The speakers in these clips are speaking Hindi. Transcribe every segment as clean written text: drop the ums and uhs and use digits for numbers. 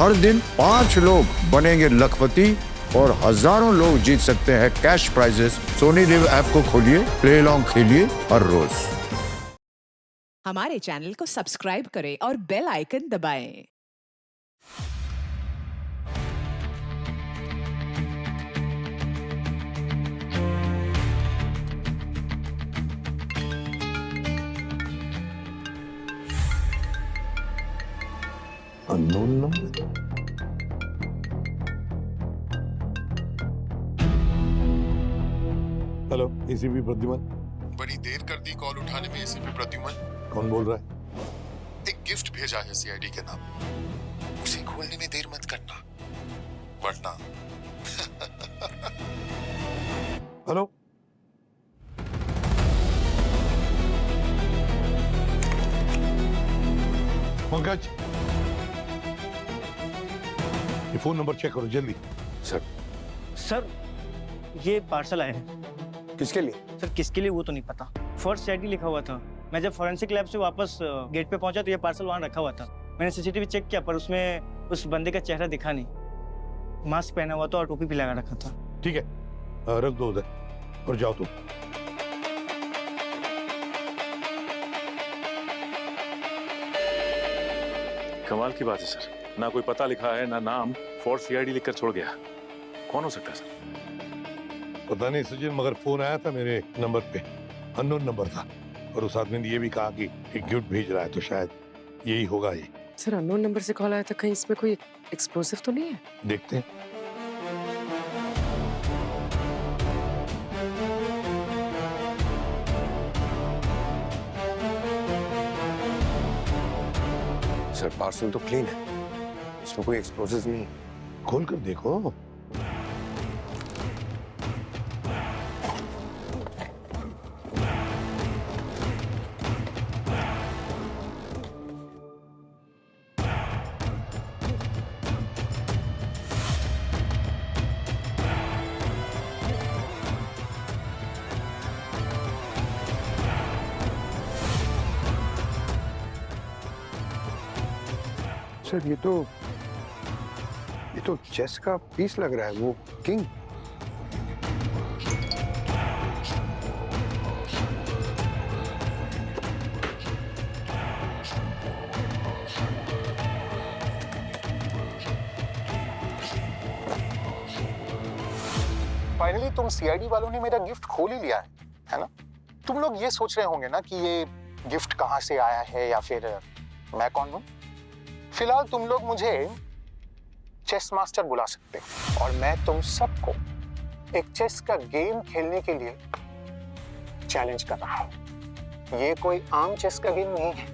हर दिन 5 लोग बनेंगे लखपति और हजारों लोग जीत सकते हैं cash prizes. Sony LIV app को खोलिए, प्ले लॉन्ग खेलिए हर रोज। हमारे चैनल को सब्सक्राइब करें और बेल आइकन दबाएं। Unknown number. Hello, ACP Pradyuman. बड़ी देर कर दी कॉल उठाने में एसीपी प्रद्युमन। कौन बोल रहा है? एक गिफ्ट भेजा है सीआईडी के नाम, उसे खोलने में देर मत करना वरना। हेलो, पंकज, ये फोन नंबर चेक करो जल्दी। सर ये पार्सल आए हैं। किसके लिए? सर किसके लिए वो तो नहीं पता। फर्स्ट सीआईडी लिखा हुआ था। मैं जब फॉरेंसिक लैब से वापस गेट पे पहुंचा तो ये पार्सल वहां रखा हुआ था। मैंने सीसीटीवी चेक किया पर उसमें उस बंदे का चेहरा दिखा नहीं। मास्क पहना हुआ था और टोपी भी लगा रखा था। ठीक है, रख दो उधर और जाओ तुम। कमाल की बात है सर, ना कोई पता लिखा है ना नाम, फोर्स सीआईडी लिखकर छोड़ गया। कौन हो सकता है सर? पता नहीं सचिन, मगर फोन आया था मेरे नंबर पे, अननोन नंबर था, और उस आदमी ने ये भी कहा कि एक गिफ्ट भेज रहा है, तो शायद यही होगा ये। सर अननोन नंबर से कॉल आया था, कहीं इसमें कोई एक्सप्लोसिव तो नहीं है? देखते हैं। सर पार्सल तो क्लीन है, इसमें कोई एक्सप्लोसिव नहीं है। खोल कर देखो। सर ये तो चेस का पीस लग रहा है, वो किंग। फाइनली तुम सीआईडी वालों ने मेरा गिफ्ट खोल ही लिया है ना? तुम लोग ये सोच रहे होंगे ना कि ये गिफ्ट कहां से आया है या फिर मैं कौन हूं। फिलहाल तुम लोग मुझे चेस मास्टर बुला सकते हो और मैं तुम सबको एक चेस का गेम खेलने के लिए चैलेंज कर रहा हूं। ये कोई आम चेस का गेम नहीं है,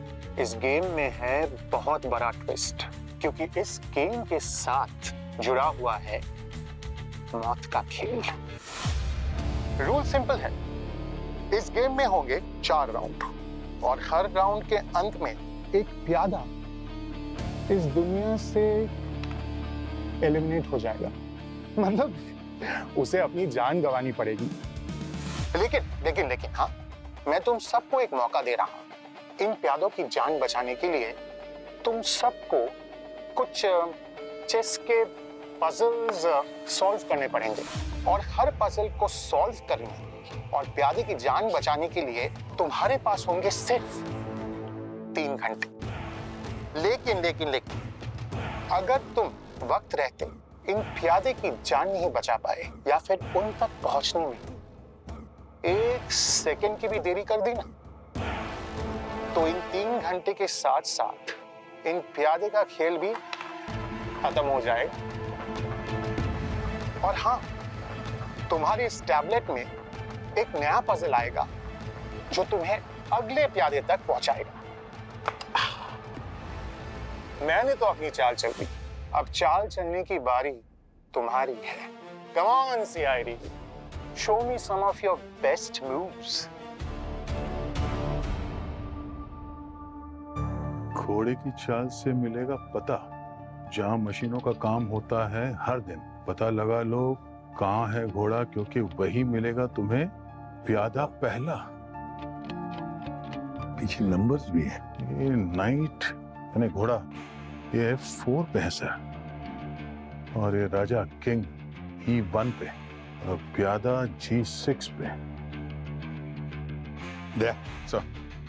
इस गेम में है बहुत बड़ा ट्विस्ट, क्योंकि इस गेम के साथ जुड़ा हुआ है मौत का खेल। रूल सिंपल है, इस गेम में होंगे 4 राउंड और हर राउंड के अंत में एक प्यादा इस दुनिया से एलिमिनेट हो जाएगा, मतलब उसे अपनी जान गंवानी पड़ेगी। लेकिन हाँ, मैं तुम सबको एक मौका दे रहा हूं। इन प्यादों की जान बचाने के लिए तुम सबको कुछ चेस के पजल्स सॉल्व करने पड़ेंगे और हर पजल को सॉल्व करने और प्यादे की जान बचाने के लिए तुम्हारे पास होंगे सिर्फ 3 घंटे। लेकिन अगर तुम वक्त रहते इन प्यादे की जान नहीं बचा पाए या फिर उन तक पहुंचने में 1 सेकंड की भी देरी कर दी ना, तो इन 3 घंटे के साथ साथ इन प्यादे का खेल भी खत्म हो जाएगा। और हाँ, तुम्हारे इस टैबलेट में एक नया पजल आएगा जो तुम्हें अगले प्यादे तक पहुंचाएगा। मैंने तो अपनी चाल चल दी, अब चाल चलने की बारी तुम्हारी है। Come on, CID, show me some of your best moves. घोड़े की चाल से मिलेगा पता, जहाँ मशीनों का काम होता है हर दिन। पता लगा लो कहाँ है घोड़ा, क्योंकि वही मिलेगा तुम्हें प्यादा पहला। पीछे नंबर्स भी है। ये नाइट यानी घोड़ा, ये 4 पे है सर। और ये राजा किंग E1 पे और प्यादा G6 पे। दया सर।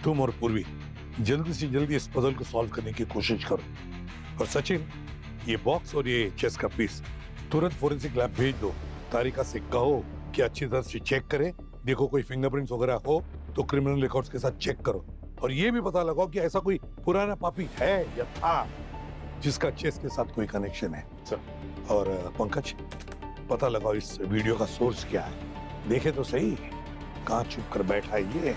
तुम और पूर्वी जल्दी से जल्दी इस पजल को सॉल्व करने की कोशिश करो। और सचिन, ये बॉक्स और ये चेस का पीस तुरंत फोरेंसिक लैब भेज दो। तारिका से कहो कि अच्छी तरह से चेक करे, देखो कोई फिंगरप्रिंट्स वगैरह हो तो क्रिमिनल रिकॉर्ड्स के साथ चेक करो। और ये भी पता लगाओ कि ऐसा कोई पुराना पापी है या था जिसका चेस के साथ कोई कनेक्शन है। सर। और पंकज, पता लगाओ इस वीडियो का सोर्स क्या है, देखे तो सही कहाँ छुप कर बैठा है ये।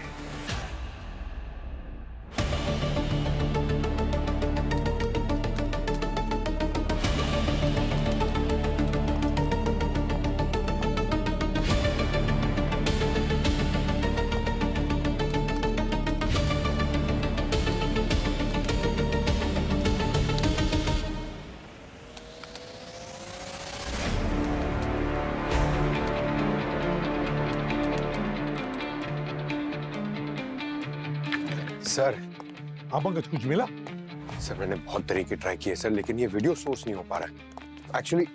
सर हाँ पंकज, कुछ मिला? सर मैंने बहुत तरीके ट्राई किए सर, लेकिन ये वीडियो सोर्स नहीं हो पा रहा है। एक्चुअली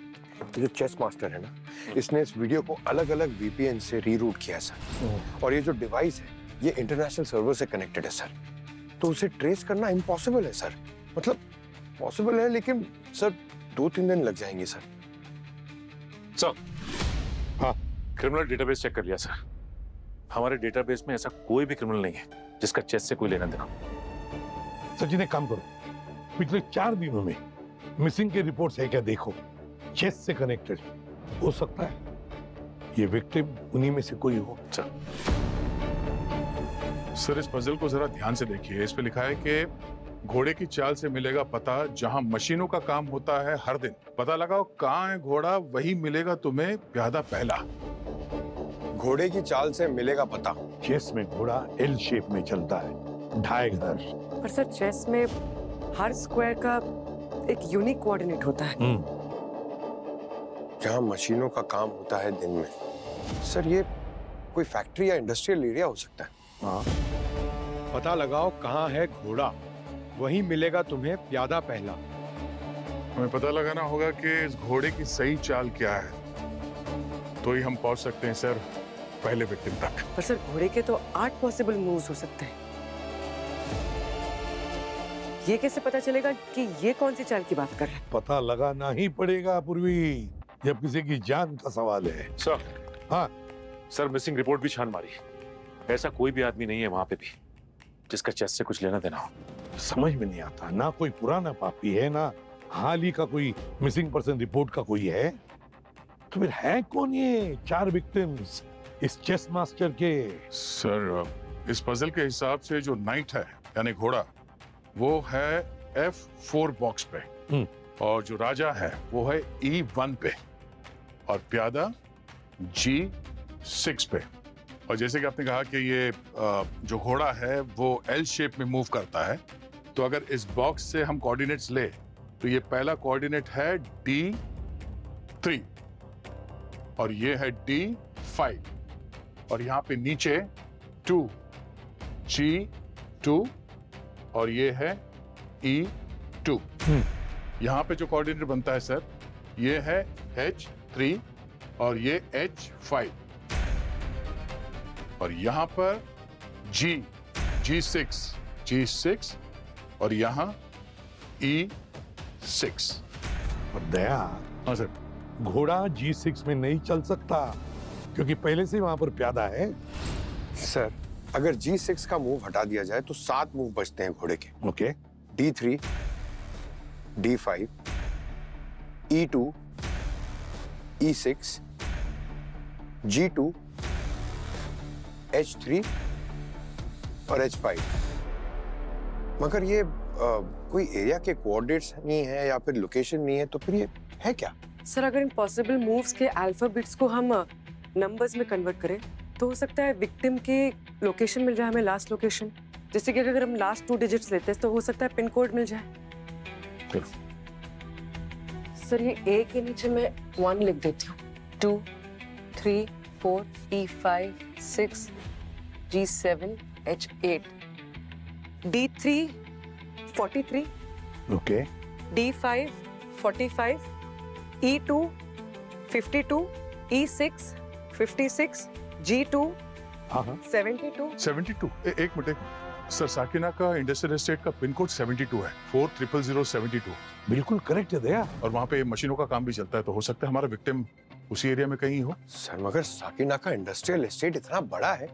जो चेस मास्टर है ना, इसने इस वीडियो को अलग अलग VPN से रीरूट किया है सर। और ये जो डिवाइस है ये इंटरनेशनल सर्वर से कनेक्टेड है सर, तो उसे ट्रेस करना इम्पॉसिबल है सर। मतलब पॉसिबल है लेकिन सर 2-3 दिन लग जाएंगे सर। सर, हाँ। क्रिमिनल डेटाबेस चेक कर लिया सर। हमारे डेटाबेस में ऐसा कोई भी क्रिमिनल नहीं है जिसका चेस से कोई लेना देना। सचिन, एक काम करो, पिछले 4 दिनों में मिसिंग के रिपोर्ट्स है क्या देखो, चेस से कनेक्टेड हो सकता है ये विक्टिम उन्हीं में से कोई हो। सर इस पजल को जरा ध्यान से देखिए। इस पे लिखा है कि घोड़े की चाल से मिलेगा पता, जहां मशीनों का काम होता है हर दिन। पता लगाओ कहाँ है घोड़ा, वही मिलेगा तुम्हें प्यादा पहला। घोड़े की चाल से मिलेगा पता। चेस में घोड़ा L शेप में चलता है, ढाई घर। पर सर चेस में हर स्क्वायर का एक यूनिक कोऑर्डिनेट होता है। जहां मशीनों का काम होता है दिन में। सर ये कोई फैक्ट्री या इंडस्ट्रियल एरिया हो सकता है। हाँ। पता लगाओ कहाँ है घोड़ा, वही मिलेगा तुम्हें प्यादा पहला। हमें पता लगाना होगा कि इस घोड़े की सही चाल क्या है, तो ही हम पहुंच सकते हैं सर पहले विक्टिम तक। पर सर घोड़े के तो 8 पॉसिबल मूव्स हो सकते हैं। ये कैसे पता चलेगा कि ये कौन सी चाल की बात कर रहे हैं? पता लगाना ही पड़ेगा पूर्वी, जब किसी की जान का सवाल है। सर। हाँ। सर मिसिंग रिपोर्ट भी छान मारी, ऐसा कोई भी आदमी नहीं है वहां पे भी जिसका चेस से कुछ लेना देना हो। समझ में नहीं आता, ना कोई पुराना पापी है, ना हाल ही का कोई मिसिंग पर्सन रिपोर्ट का कोई है, तो फिर है कौन ये 4 विक्टिम्स इस चेस मास्टर के? सर इस पजल के हिसाब से जो नाइट है यानी घोड़ा, वो है F4 बॉक्स पे, और जो राजा है वो है E1 पे, और प्यादा G6 पे। और जैसे कि आपने कहा कि ये जो घोड़ा है वो L शेप में मूव करता है, तो अगर इस बॉक्स से हम कोऑर्डिनेट्स ले तो ये पहला कोऑर्डिनेट है D3 और ये है D5, और यहाँ पे नीचे 2 G2 और ये है E2। यहाँ पे जो कोऑर्डिनेट बनता है सर, ये है H3 और ये H5, और यहाँ पर G6 और यहाँ E6। और दया, हाँ सर। घोड़ा G6 में नहीं चल सकता क्योंकि पहले से वहां पर प्यादा है। सर अगर G6 का मूव हटा दिया जाए तो 7 मूव बचते हैं घोड़े के। Okay. D3, D5, E2, E6, G2, H3 और H5। मगर ये कोई एरिया के कोऑर्डिनेट्स नहीं है या फिर लोकेशन नहीं है, तो फिर ये है क्या? सर अगर इन पॉसिबल मूव्स के अल्फाबेट्स को हम नंबर्स में कन्वर्ट करें तो हो सकता है विक्टिम की लोकेशन मिल जाए हमें, लास्ट लोकेशन। जैसे कि अगर हम लास्ट 2 डिजिट्स लेते हैं तो हो सकता है पिन कोड मिल जाए। सर ये A के नीचे मैं 1 लिख देती हूँ। 2, 3, 4, E5, 6, G7, H8, D3, 43, okay. D5, 45, E2 52, E6 56, G2 हाँ हाँ 72. 72 एक मिनट सर, साकिना का इंडस्ट्रियल एस्टेट का पिन कोड 72 है, 400072, बिल्कुल करेक्ट है दया। और वहाँ पे मशीनों का काम भी चलता है, तो हो सकता है हमारा विक्टिम उसी एरिया में कहीं हो। सर मगर साकिना का इंडस्ट्रियल एस्टेट इतना बड़ा है,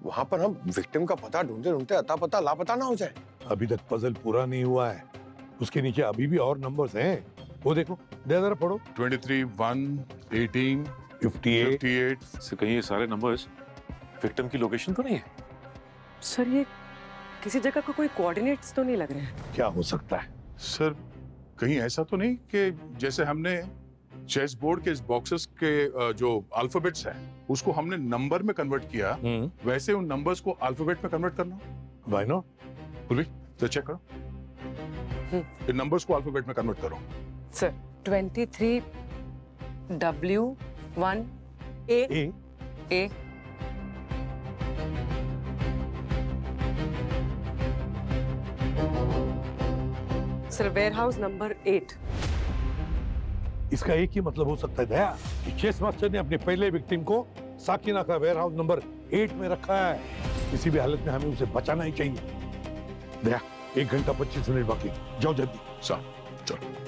वहां पर हम विक्टिम का पता ढूंढते ढूंढते अता पता लापता ना हो जाए। अभी तक पजल पूरा नहीं हुआ है, उसके नीचे अभी भी और नंबर्स हैं। वो देखो, दे जरा पढ़ो। 23 1 18 58 58। से कहीं ये सारे नंबर्स विक्टिम की लोकेशन तो नहीं है? सर ये किसी जगह को कोई कोऑर्डिनेट्स तो नहीं लग रहे हैं। क्या हो सकता है? सर कहीं ऐसा तो नहीं कि जैसे हमने चेस बोर्ड के इस बॉक्सेस के जो अल्फाबेट्स है उसको हमने नंबर में कन्वर्ट किया, वैसे उन नंबर्स को अल्फाबेट में कन्वर्ट करना। Why not? पूर्वी तो चेक करो, इन नंबर्स को अल्फाबेट में कन्वर्ट करो। Sir 23 W 1 A A sir warehouse number 8। इसका एक ही मतलब हो सकता है दया कि चेस मास्टर ने अपने पहले विक्टिम को साकिना का वेयरहाउस नंबर 8 में रखा है। किसी भी हालत में हमें उसे बचाना ही चाहिए। दया 1 घंटा 25 मिनट बाकी, जाओ जल्दी। सर चलो।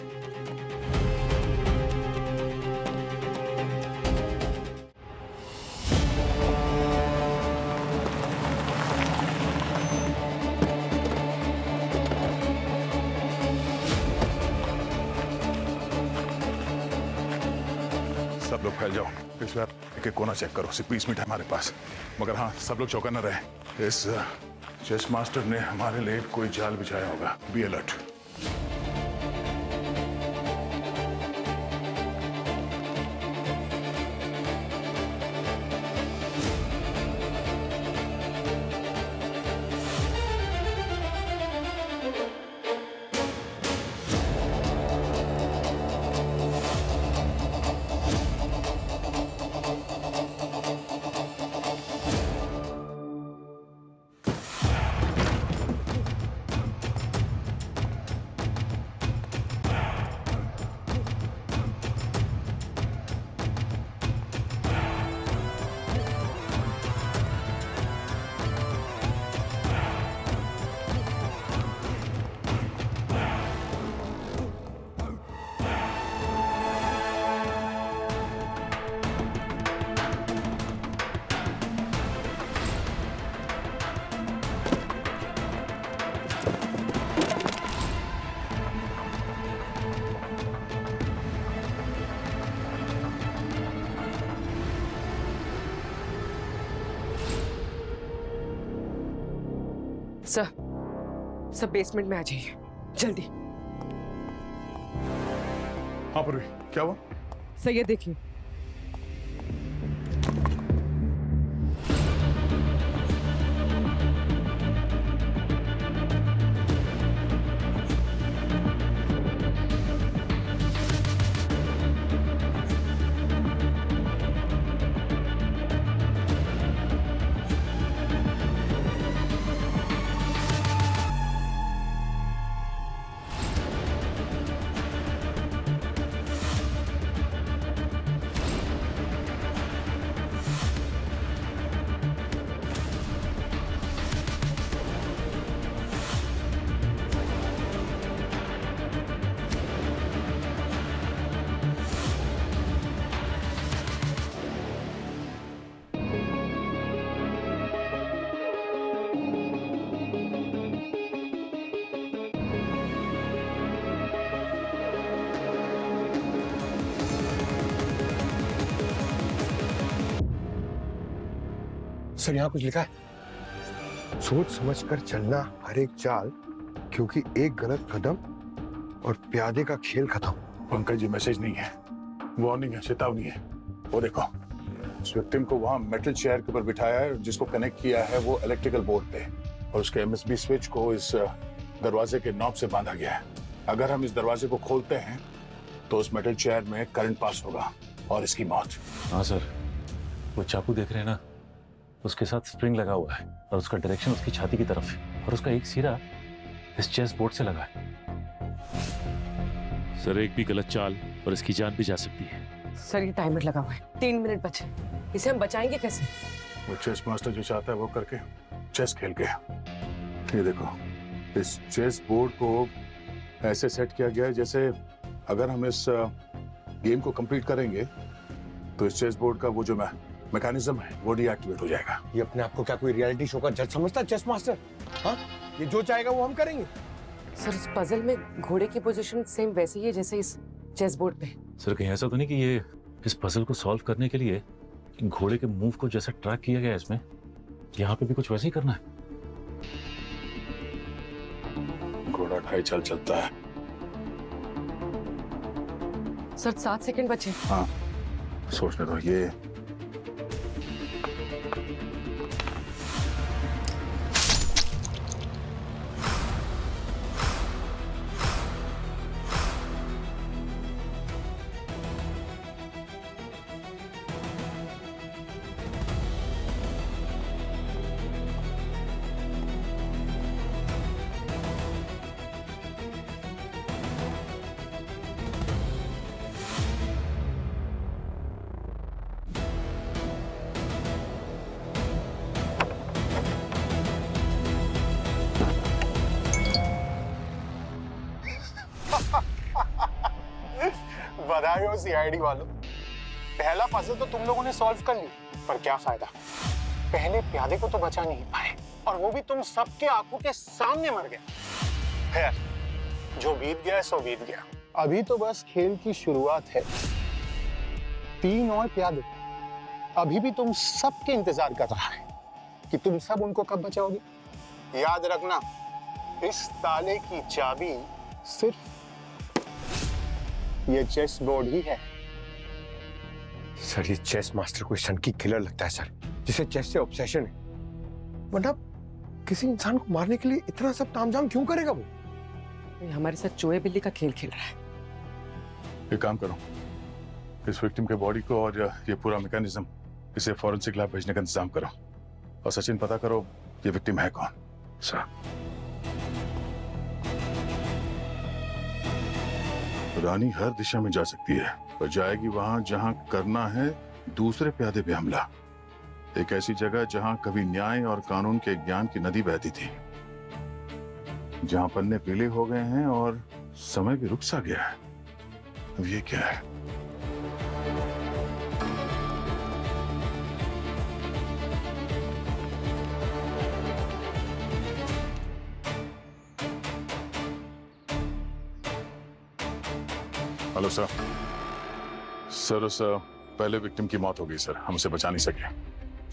सब लोग फैल जाओ, इस बार एक एक कोना चेक करो, सिर्फ 20 मिनट है हमारे पास। मगर हाँ, सब लोग चौकन्ना रहे, इस चेस मास्टर ने हमारे लिए कोई जाल बिछाया होगा। Be alert. सर सब बेसमेंट में आ जाइए जल्दी। हाँ पूर्वी, क्या हुआ? सर ये देखिए, सर यहाँ कुछ लिखा है, सोच समझ कर चलना हर एक चाल, क्योंकि एक गलत कदम और प्यादे का खेल खत्म। पंकज जी मैसेज नहीं है, वार्निंग है, चेतावनी है। वो देखो, उस विक्टिम को वहां मेटल चेयर के ऊपर बिठाया है, जिसको कनेक्ट किया है वो इलेक्ट्रिकल बोर्ड पे, और उसके एमएसबी स्विच को इस दरवाजे के नॉब से बांधा गया है। अगर हम इस दरवाजे को खोलते हैं तो उस मेटल चेयर में करंट पास होगा और इसकी मौत। हाँ सर, वो चाकू देख रहे हैं ना, उसके साथ स्प्रिंग लगा हुआ है और उसका डायरेक्शन उसकी छाती की तरफ है, और उसका एक सिरा इस चेस बोर्ड से लगा है। सर एक भी गलत चाल और इसकी जान भी जा सकती है। सर ये टाइमर लगा हुआ है, 3 मिनट बचे, इसे हम बचाएंगे कैसे? वो चेस मास्टर जो चाहता है वो करके चेस खेल के। ये देखो, इस चेस बोर्ड को ऐसे सेट किया गया है जैसे अगर हम इस गेम को कंप्लीट करेंगे तो इस चेस बोर्ड का वो जो मैकेनिज्म है वो डीएक्टिवेट हो जाएगा। ये अपने आप को क्या कोई रियलिटी शो का जज समझता है चेस मास्टर? हाँ, ये जो चाहेगा वो हम करेंगे। सर इस पजल में घोड़े की पोजीशन सेम वैसी ही है जैसे इस चेस बोर्ड पे। सर कहीं ऐसा तो नहीं कि ये इस पजल को सॉल्व करने के लिए घोड़े के मूव को जैसा ट्रैक किया गया है इसमें, यहाँ पे भी कुछ वैसे ही करना है? घोड़ा 2.5 चाल चलता है। सर 7 सेकंड बचे। हाँ, सोचने दो। ये बधाई हो सीआईडी वालों, पहला पजल तो तुम लोगों ने सॉल्व कर ली, पर क्या फायदा, पहले प्यादे को तो बचा नहीं पाए और वो भी तुम सबके आंखों के सामने मर गया। खैर, जो बीत गया सो बीत गया, अभी तो बस खेल की शुरुआत है। 3 और प्यादे अभी भी तुम सबके इंतजार कर रहा है कि तुम सब उनको कब बचाओगे। याद रखना, इस ताले की चाबी सिर्फ ये चेस बोर्ड ही है। सर ये चेस मास्टर कोई सन की किलर लगता है सर, जिसे चेस से ऑब्सेशन है। वरना किसी इंसान को मारने के लिए इतना सब तामझाम क्यों करेगा वो? ये हमारे साथ चूहे बिल्ली का खेल खेल रहा है। एक काम करो, इस विक्टिम के बॉडी को और ये पूरा मैकेनिज्म इसे फॉरेंसिक लैब भेजने का इंतजाम करो। और सचिन, पता करो ये विक्टिम है कौन। सर रानी हर दिशा में जा सकती है और जाएगी वहां जहां करना है दूसरे प्यादे पे हमला। एक ऐसी जगह जहां कभी न्याय और कानून के ज्ञान की नदी बहती थी, जहां पन्ने पीले हो गए हैं और समय भी रुक सा गया है। अब ये क्या है? Hello sir. सर उस पहले विक्टिम की मौत हो गई सर, हम उसे बचा नहीं सके।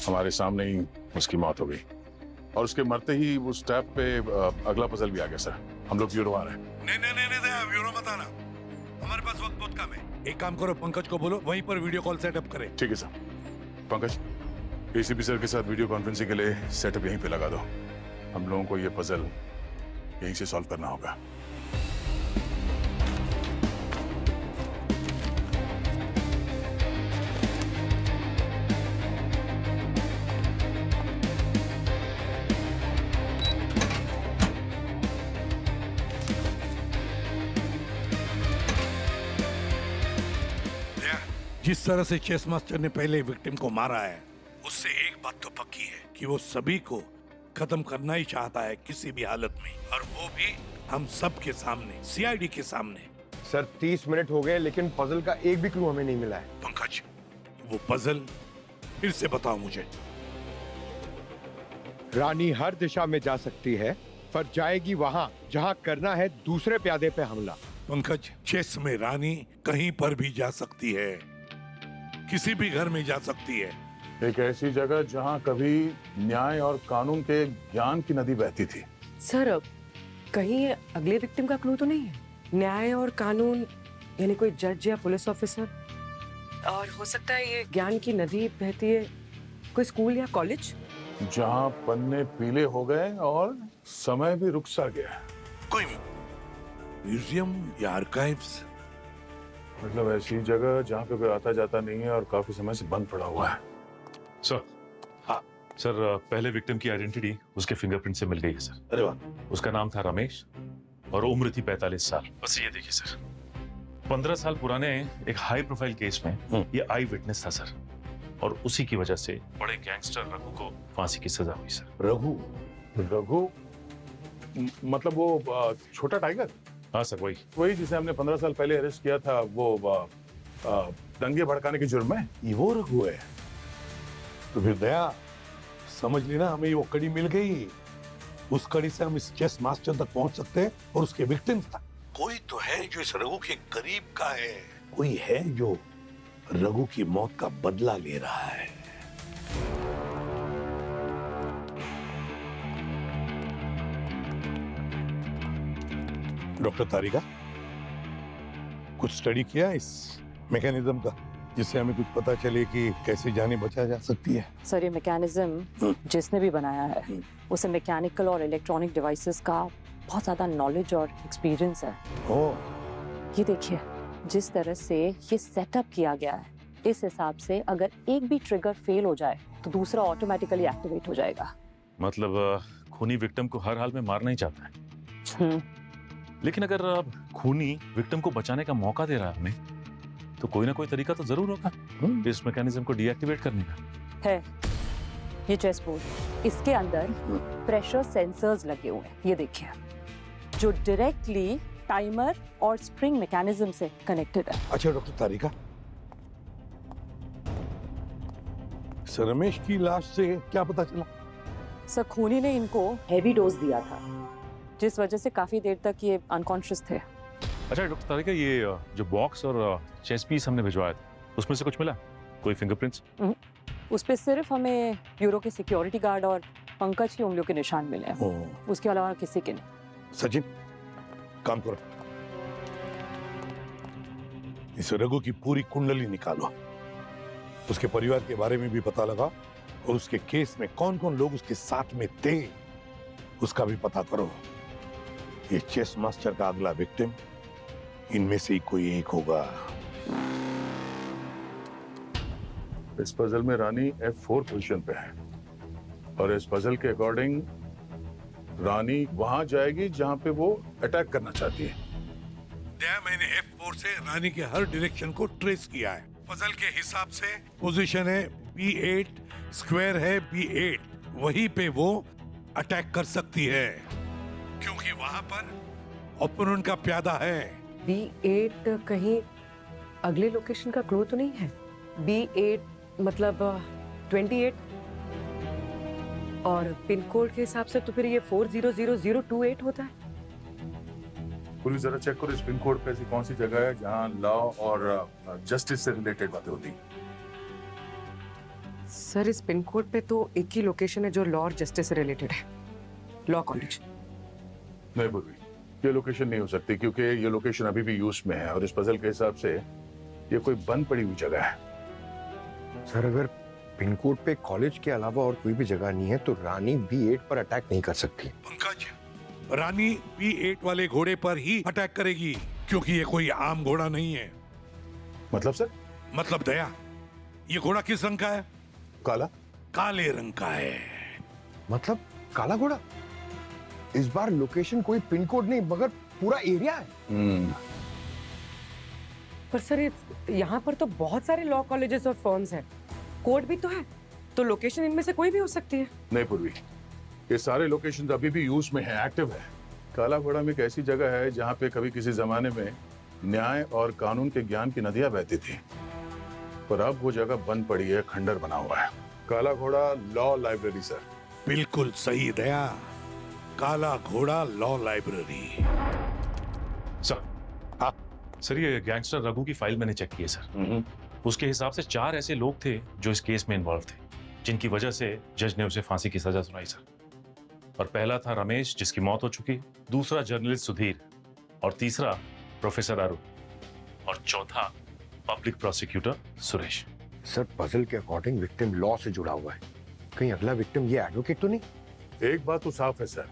हमारे सामने ही उसकी मौत हो गई और उसके मरते ही उस टैब पे अगला पजल भी आ गया सर। हम लोग ब्यूरो आ रहे हैं। नहीं ब्यूरो मत आना, हमारे पास वक्त बहुत कम है। एक काम करो, पंकज को बोलो वहीं पर वीडियो कॉल सेटअप करे। ठीक है सर। पंकज, एसीपी सर के साथ वीडियो कॉन्फ्रेंसिंग के लिए सेटअप यहीं पे लगा दो। हम लोगों को ये पजल यहीं से सॉल्व करना होगा। जिस तरह से चेस मास्टर ने पहले विक्टिम को मारा है, उससे एक बात तो पक्की है कि वो सभी को खत्म करना ही चाहता है किसी भी हालत में, और वो भी हम सब के सामने, सीआईडी के सामने। सर 30 मिनट हो गए लेकिन पजल का एक भी क्लू हमें नहीं मिला है। पंकज, वो पजल फिर से बताओ मुझे। रानी हर दिशा में जा सकती है, पर जाएगी वहां जहां करना है दूसरे प्यादे पे हमला। पंकज, चेस में रानी कहीं पर भी जा सकती है, किसी भी घर में जा सकती है। एक ऐसी जगह जहां कभी न्याय और कानून के ज्ञान की नदी बहती थी। सर कहीं ये अगले विक्टिम का क्लू तो नहीं है? न्याय और कानून यानी कोई जज या पुलिस ऑफिसर, और हो सकता है ये ज्ञान की नदी बहती है कोई स्कूल या कॉलेज, जहां पन्ने पीले हो गए और समय भी रुक सा गया। कोई म्यूजियम या आर्काइव्स, मतलब ऐसी जगह जहां पे कोई आता जाता नहीं है और काफी समय से बंद पड़ा हुआ है। सर, हाँ सर, पहले विक्टिम की आइडेंटिटी उसके फिंगरप्रिंट से मिल गई है सर। अरे वाह। उसका नाम था रमेश और उम्र थी 45 साल। बस ये देखिए सर, 15 साल पुराने एक हाई प्रोफाइल केस में ये आई विटनेस था सर, और उसी की वजह से बड़े गैंगस्टर रघु को फांसी की सजा हुई सर। रघु? रघु मतलब वो छोटा टाइगर? हाँ सर, वही जिसे हमने 15 साल पहले अरेस्ट किया था, वो दंगे भड़काने के जुर्म में। ये वो रघु है? तो फिर दया समझ लेना, हमें वो कड़ी मिल गई। उस कड़ी से हम इस चेस मास्टर तक पहुंच सकते हैं और उसके विक्टिम्स तक। कोई तो है जो इस रघु के करीब का है, कोई है जो रघु की मौत का बदला ले रहा है। डॉक्टर तारिका, कुछ स्टडी किया इस मैकेनिज्म का, जिससे हमें कुछ पता चले कि कैसे जाने बचा जा सकती है? सर, ये मैकेनिज्म जिसने भी बनाया है उसे मैकेनिकल और इलेक्ट्रॉनिक डिवाइसेस का बहुत ज्यादा नॉलेज और एक्सपीरियंस है। ये देखिए, जिस तरह से ये सेटअप किया गया है, इस हिसाब से अगर एक भी ट्रिगर फेल हो जाए तो दूसरा ऑटोमेटिकली एक्टिवेट हो जाएगा। मतलब खूनी विक्टिम को हर हाल में मारना ही चाहता है। लेकिन अगर खूनी विक्टिम को बचाने का मौका दे रहा है हमें, तो कोई ना कोई तरीका तो जरूर होगा इस मैकेनिज्म को डीएक्टिवेट करने का। है ये चेस बोर्ड, इसके अंदर प्रेशर सेंसर्स लगे हुए हैं, ये देखिए, जो डायरेक्टली टाइमर और स्प्रिंग मैकेनिज्म से कनेक्टेड है। अच्छा डॉक्टर तारिका, सर रमेश की लाश से क्या पता चला? सर, खूनी ने इनको हेवी डोज दिया था, जिस वजह से काफी देर तक ये अनकॉन्शियस थे। अच्छा डॉक्टर तारिका, ये जो बॉक्स और चेस पीस हमने भिजवाया था, उसमें से कुछ मिला? कोई फिंगरप्रिंट्स? उस पे सिर्फ हमें ब्यूरो के सिक्योरिटी गार्ड और पंकज की उंगलियों के निशान मिले हैं, उसके अलावा किसी के नहीं। सचिन, काम करो, इस रघु की पूरी कुंडली निकालो, उसके परिवार के बारे में भी पता लगा और उसके केस में कौन कौन लोग उसके साथ में थे उसका भी पता करो। ये चेस मास्टर का अगला विक्टिम इनमें से ही कोई एक होगा। इस पजल में रानी F4 पोजीशन पे है, और इस पजल के अकॉर्डिंग रानी वहां जाएगी जहां पे वो अटैक करना चाहती है। मैंने F4 से रानी के हर डायरेक्शन को ट्रेस किया है। पजल के हिसाब से पोजीशन है B8, स्क्वायर है B8, वहीं पे वो अटैक कर सकती है क्योंकि वहां पर ओपोनेंट का प्यादा है। B8 कहीं अगले लोकेशन का क्लू तो नहीं है? B8 मतलब 28, और पिन कोड के हिसाब से तो फिर ये 400028 होता है। पुलिस जरा चेक करो इस पिन कोड पे ऐसी कौन सी जगह है जहां लॉ और जस्टिस से रिलेटेड बातें होती। सर, इस पिन कोड पे तो एक ही लोकेशन है जो लॉ और जस्टिस से रिलेटेड है, लॉ कॉलेज। नहीं पूर्वी, ये लोकेशन नहीं हो सकती क्योंकि ये लोकेशन अभी भी यूज में है, और इस पजल के हिसाब से ये कोई बंद पड़ी हुई जगह है। सर, अगर पिन कोड पे कॉलेज के अलावा और कोई भी जगह नहीं है तो रानी B8 पर अटैक नहीं कर सकती। पंकज, रानी B8 वाले घोड़े पर ही अटैक करेगी क्योंकि ये कोई आम घोड़ा नहीं है। मतलब सर? मतलब दया, ये घोड़ा किस रंग का है? काला। काले रंग का है। मतलब काला घोड़ा? इस बार लोकेशन कोई पिन कोड नहीं मगर पूरा एरिया है। पर सर, यहाँ पर तो बहुत सारे लॉ कॉलेजेस और फर्म्स हैं, कोड भी तो है, तो लोकेशन इनमें से कोई भी हो सकती है। नहीं पूर्वी, ये सारे लोकेशंस अभी भी यूज में है, एक्टिव है। काला घोड़ा में एक ऐसी जगह है जहाँ पे कभी किसी जमाने में न्याय और कानून के ज्ञान की नदियां बहती थी, पर अब वो जगह बंद पड़ी है, खंडर बना हुआ है। काला घोड़ा लॉ लाइब्रेरी सर। बिल्कुल सही दया, काला घोड़ा लॉ लाइब्रेरी। सर, हाँ सर, ये गैंगस्टर रघु की फाइल मैंने चेक की है सर। उसके हिसाब से 4 ऐसे लोग थे जो इस केस में इन्वॉल्व थे, जिनकी वजह से जज ने उसे फांसी की सजा सुनाई सर। और पहला था रमेश, जिसकी मौत हो चुकी, दूसरा जर्नलिस्ट सुधीर, और तीसरा प्रोफेसर अरुण, और चौथा public prosecutor Suresh. Sir, puzzle के अकॉर्डिंग विक्टिम लॉ से जुड़ा हुआ है, कहीं अगला विक्टिम ये एडवोकेट तो नहीं? एक बात तो साफ है सर,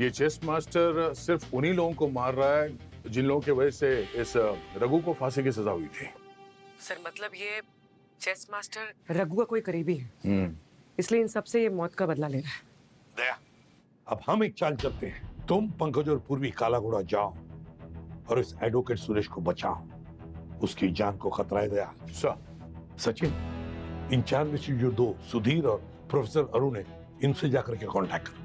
ये चेस मास्टर सिर्फ उन्हीं लोगों को मार रहा है जिन लोगों की वजह से इस रघु को फांसी की सजा हुई थी। सर, मतलब ये चेस मास्टर रघु का कोई करीबी है, इसलिए इन सबसे ये मौत का बदला ले रहा है। दया, अब हम एक चाल चलते हैं। तुम पंकज और पूर्वी काला घोड़ा जाओ, और इस एडवोकेट सुरेश को बचाओ, उसकी जान को खतरा है दया। सचिन, इन 4 में से जो 2 सुधीर और प्रोफेसर अरुण है, इनसे जाकर के कांटेक्ट करो।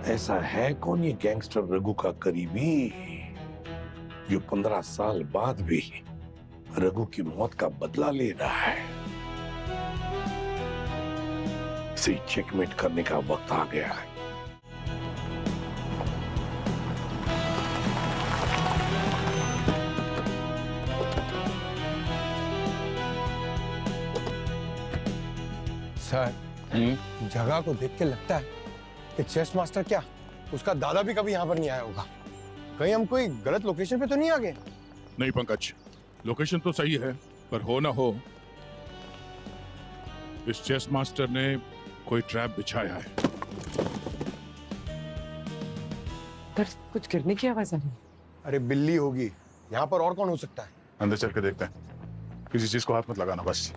ऐसा है कौन ये गैंगस्टर रघु का करीबी जो 15 साल बाद भी रघु की मौत का बदला ले रहा है? इसे चेकमेट करने का वक्त आ गया है। सर, जगह को देख के लगता है कि चेस मास्टर क्या, उसका दादा भी कभी यहाँ पर नहीं आया होगा। कहीं हम कोई गलत लोकेशन पे तो नहीं आ गए? नहीं पंकज, लोकेशन तो सही है, पर हो ना हो इस चेस मास्टर ने कोई ट्रैप बिछाया है। पर कुछ गिरने की आवाज आ रही है। अरे बिल्ली होगी, यहाँ पर और कौन हो सकता है? अंदर चल के देखते हैं, किसी चीज को हाथ मत लगाना बस।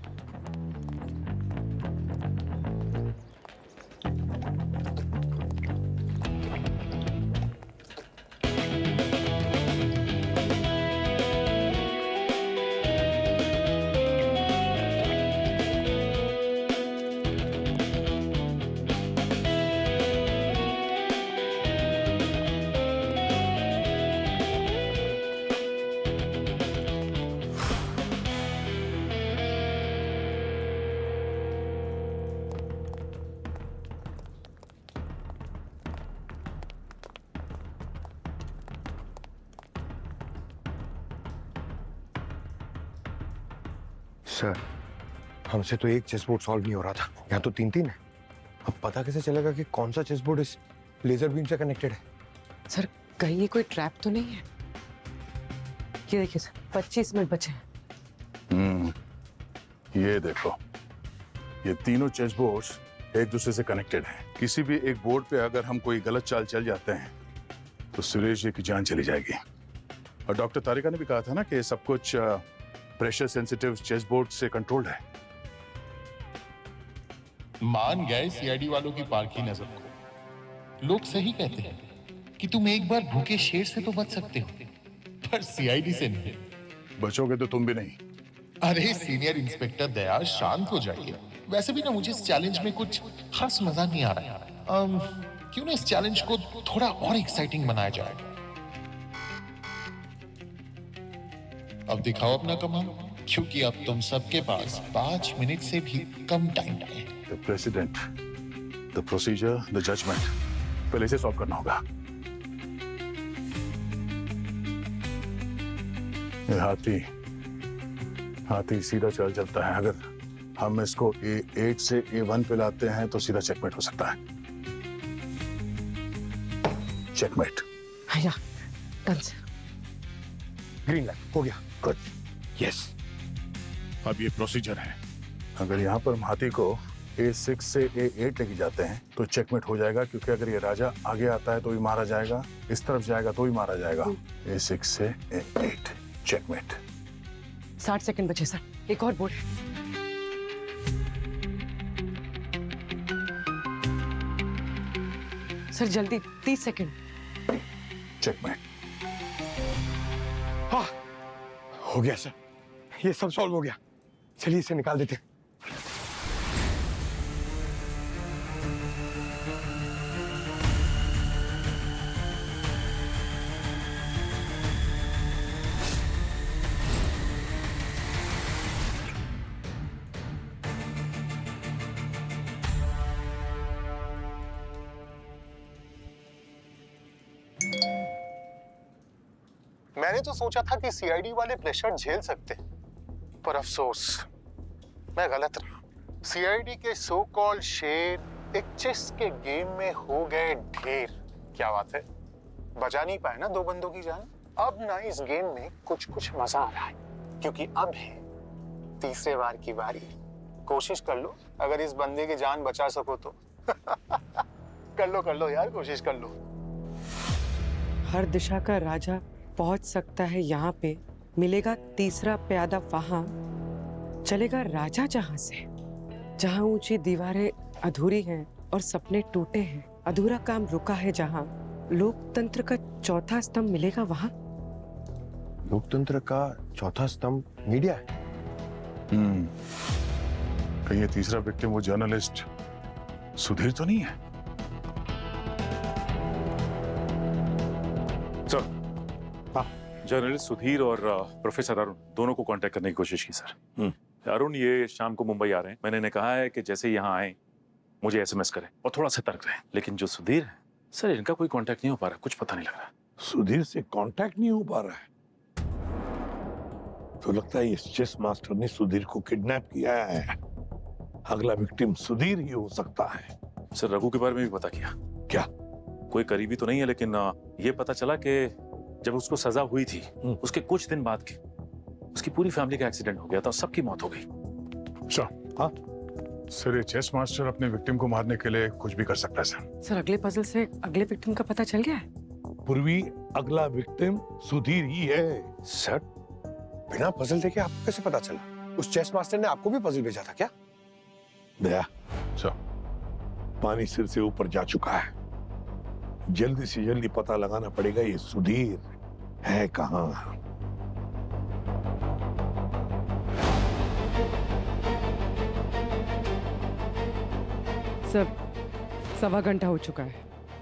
सर, हमसे तो एक चेस बोर्ड सॉल्व नहीं हो रहा था, यहाँ तो 3-3 है। अब पता कैसे चलेगा कि कौन सा चेस बोर्ड इस लेजर बीम से कनेक्टेड है? सर, कहीं ये कोई ट्रैप तो नहीं है? ये देखिए सर, 25 मिनट बचे हैं। ये देखो, ये तीनों चेस बोर्ड्स एक दूसरे से कनेक्टेड हैं। किसी भी एक बोर्ड पे अगर हम कोई गलत चाल चल जाते हैं तो सुरेश जी की जान चली जाएगी। और डॉक्टर तारिका ने भी कहा था ना कि सब कुछ प्रेशर सेंसिटिव चेस बोर्ड से कंट्रोल्ड है। मान गए सीआईडी वालों की पारखी नजर को। लोग सही कहते हैं कि तुम एक बार भूखे शेर से तो बच सकते हो, पर सीआईडी से नहीं। बचोगे तो तुम भी नहीं। अरे सीनियर इंस्पेक्टर दया, शांत हो जाइए। वैसे भी ना मुझे इस चैलेंज में कुछ खास मजा नहीं आ रहा है। क्यों ना इस चैलेंज को थोड़ा और एक्साइटिंग बनाया जाए। अब दिखाओ अपना कमाल, क्योंकि अब तुम सबके पास 5 मिनट से भी कम टाइम है। The president, the procedure, the judgement, पहले इसे सॉल्व करना होगा। ये हाथी सीधा चल चलता है। अगर हम इसको A8 से A1 पे लाते हैं तो सीधा चेकमेट हो सकता है। चेकमेट। या, डन सर। ग्रीन लाइट हो गया। गुड। यस। अब ये प्रोसीजर है। अगर यहाँ पर हम हाथी को A6 से A8 लेके जाते हैं तो चेकमेट हो जाएगा, क्योंकि अगर ये राजा आगे आता है तो भी मारा जाएगा, इस तरफ जाएगा तो भी मारा जाएगा। A6 से A8 चेकमेट। 60 सेकंड बचे सर, एक और बोर्ड। सर जल्दी, 30 सेकंड। चेकमेट। हाँ, हो गया सर, ये सब सॉल्व हो गया। चलिए इसे निकाल देते हैं। मैंने तो सोचा था कि सीआईडी वाले प्रेशर झेल सकते, पर अफसोस मैं गलत रहा। सीआईडी के सो कॉल्ड शेर एक चेस के गेम में हो गए ढेर। क्या बात है, बचा नहीं पाए ना 2 बंदों की जान। अब ना इस गेम में कुछ मजा आ रहा है, क्योंकि अब है तीसरे बार की बारी। कोशिश कर लो, अगर इस बंदे की जान बचा सको तो। कर लो यार, कोशिश कर लो। हर दिशा का राजा पहुंच सकता है यहाँ पे, मिलेगा तीसरा प्यादा वहां, चलेगा राजा जहां से, जहां ऊंची दीवारें अधूरी हैं और सपने टूटे हैं, अधूरा काम रुका है जहां लोकतंत्र का चौथा स्तंभ मिलेगा वहां। लोकतंत्र का चौथा स्तंभ मीडिया है। कहीं ये तीसरा विक्टिम वो जर्नलिस्ट सुधीर तो नहीं है? सर, जर्नलिस्ट सुधीर और प्रोफेसर अरुण दोनों को कांटेक्ट करने की कोशिश की सर। अरुण ये शाम को मुंबई आ रहे हैं। मैंने इन्हें कहा है कि जैसे यहाँ आए मुझे एसएमएस करें और थोड़ा सतर्क रहें। लेकिन जो सुधीर है सर, इनका कोई कांटेक्ट नहीं हो पा रहा, कुछ पता नहीं लग रहा। सुधीर से कांटेक्ट नहीं हो पा रहा है तो लगता है इस चेस मास्टर ने सुधीर को किडनैप किया है। अगला विक्टिम सुधीर ही हो सकता है। सर, रघु के बारे में भी पता किया। क्या? कोई करीबी तो नहीं है, लेकिन ये पता चला कि जब उसको सजा हुई थी उसके कुछ दिन बाद की उसकी पूरी फैमिली का एक्सीडेंट हो गया था और सबकी मौत हो गई। हाँ सर, ये चेस मास्टर अपने विक्टिम को मारने के लिए कुछ भी कर सकता है सर। सर, अगले पजल से अगले विक्टिम का पता चल गया है। पूर्वी अगला विक्टिम सुधीर ही है। सर, बिना पजल देखे आपको कैसे पता चला? उस चेस मास्टर ने आपको भी पजल भेजा था क्या? दया सर, पानी सिर से ऊपर जा चुका है। जल्दी से जल्दी पता लगाना पड़ेगा ये सुधीर है कहाँ। सर, 1.25 घंटा हो चुका है।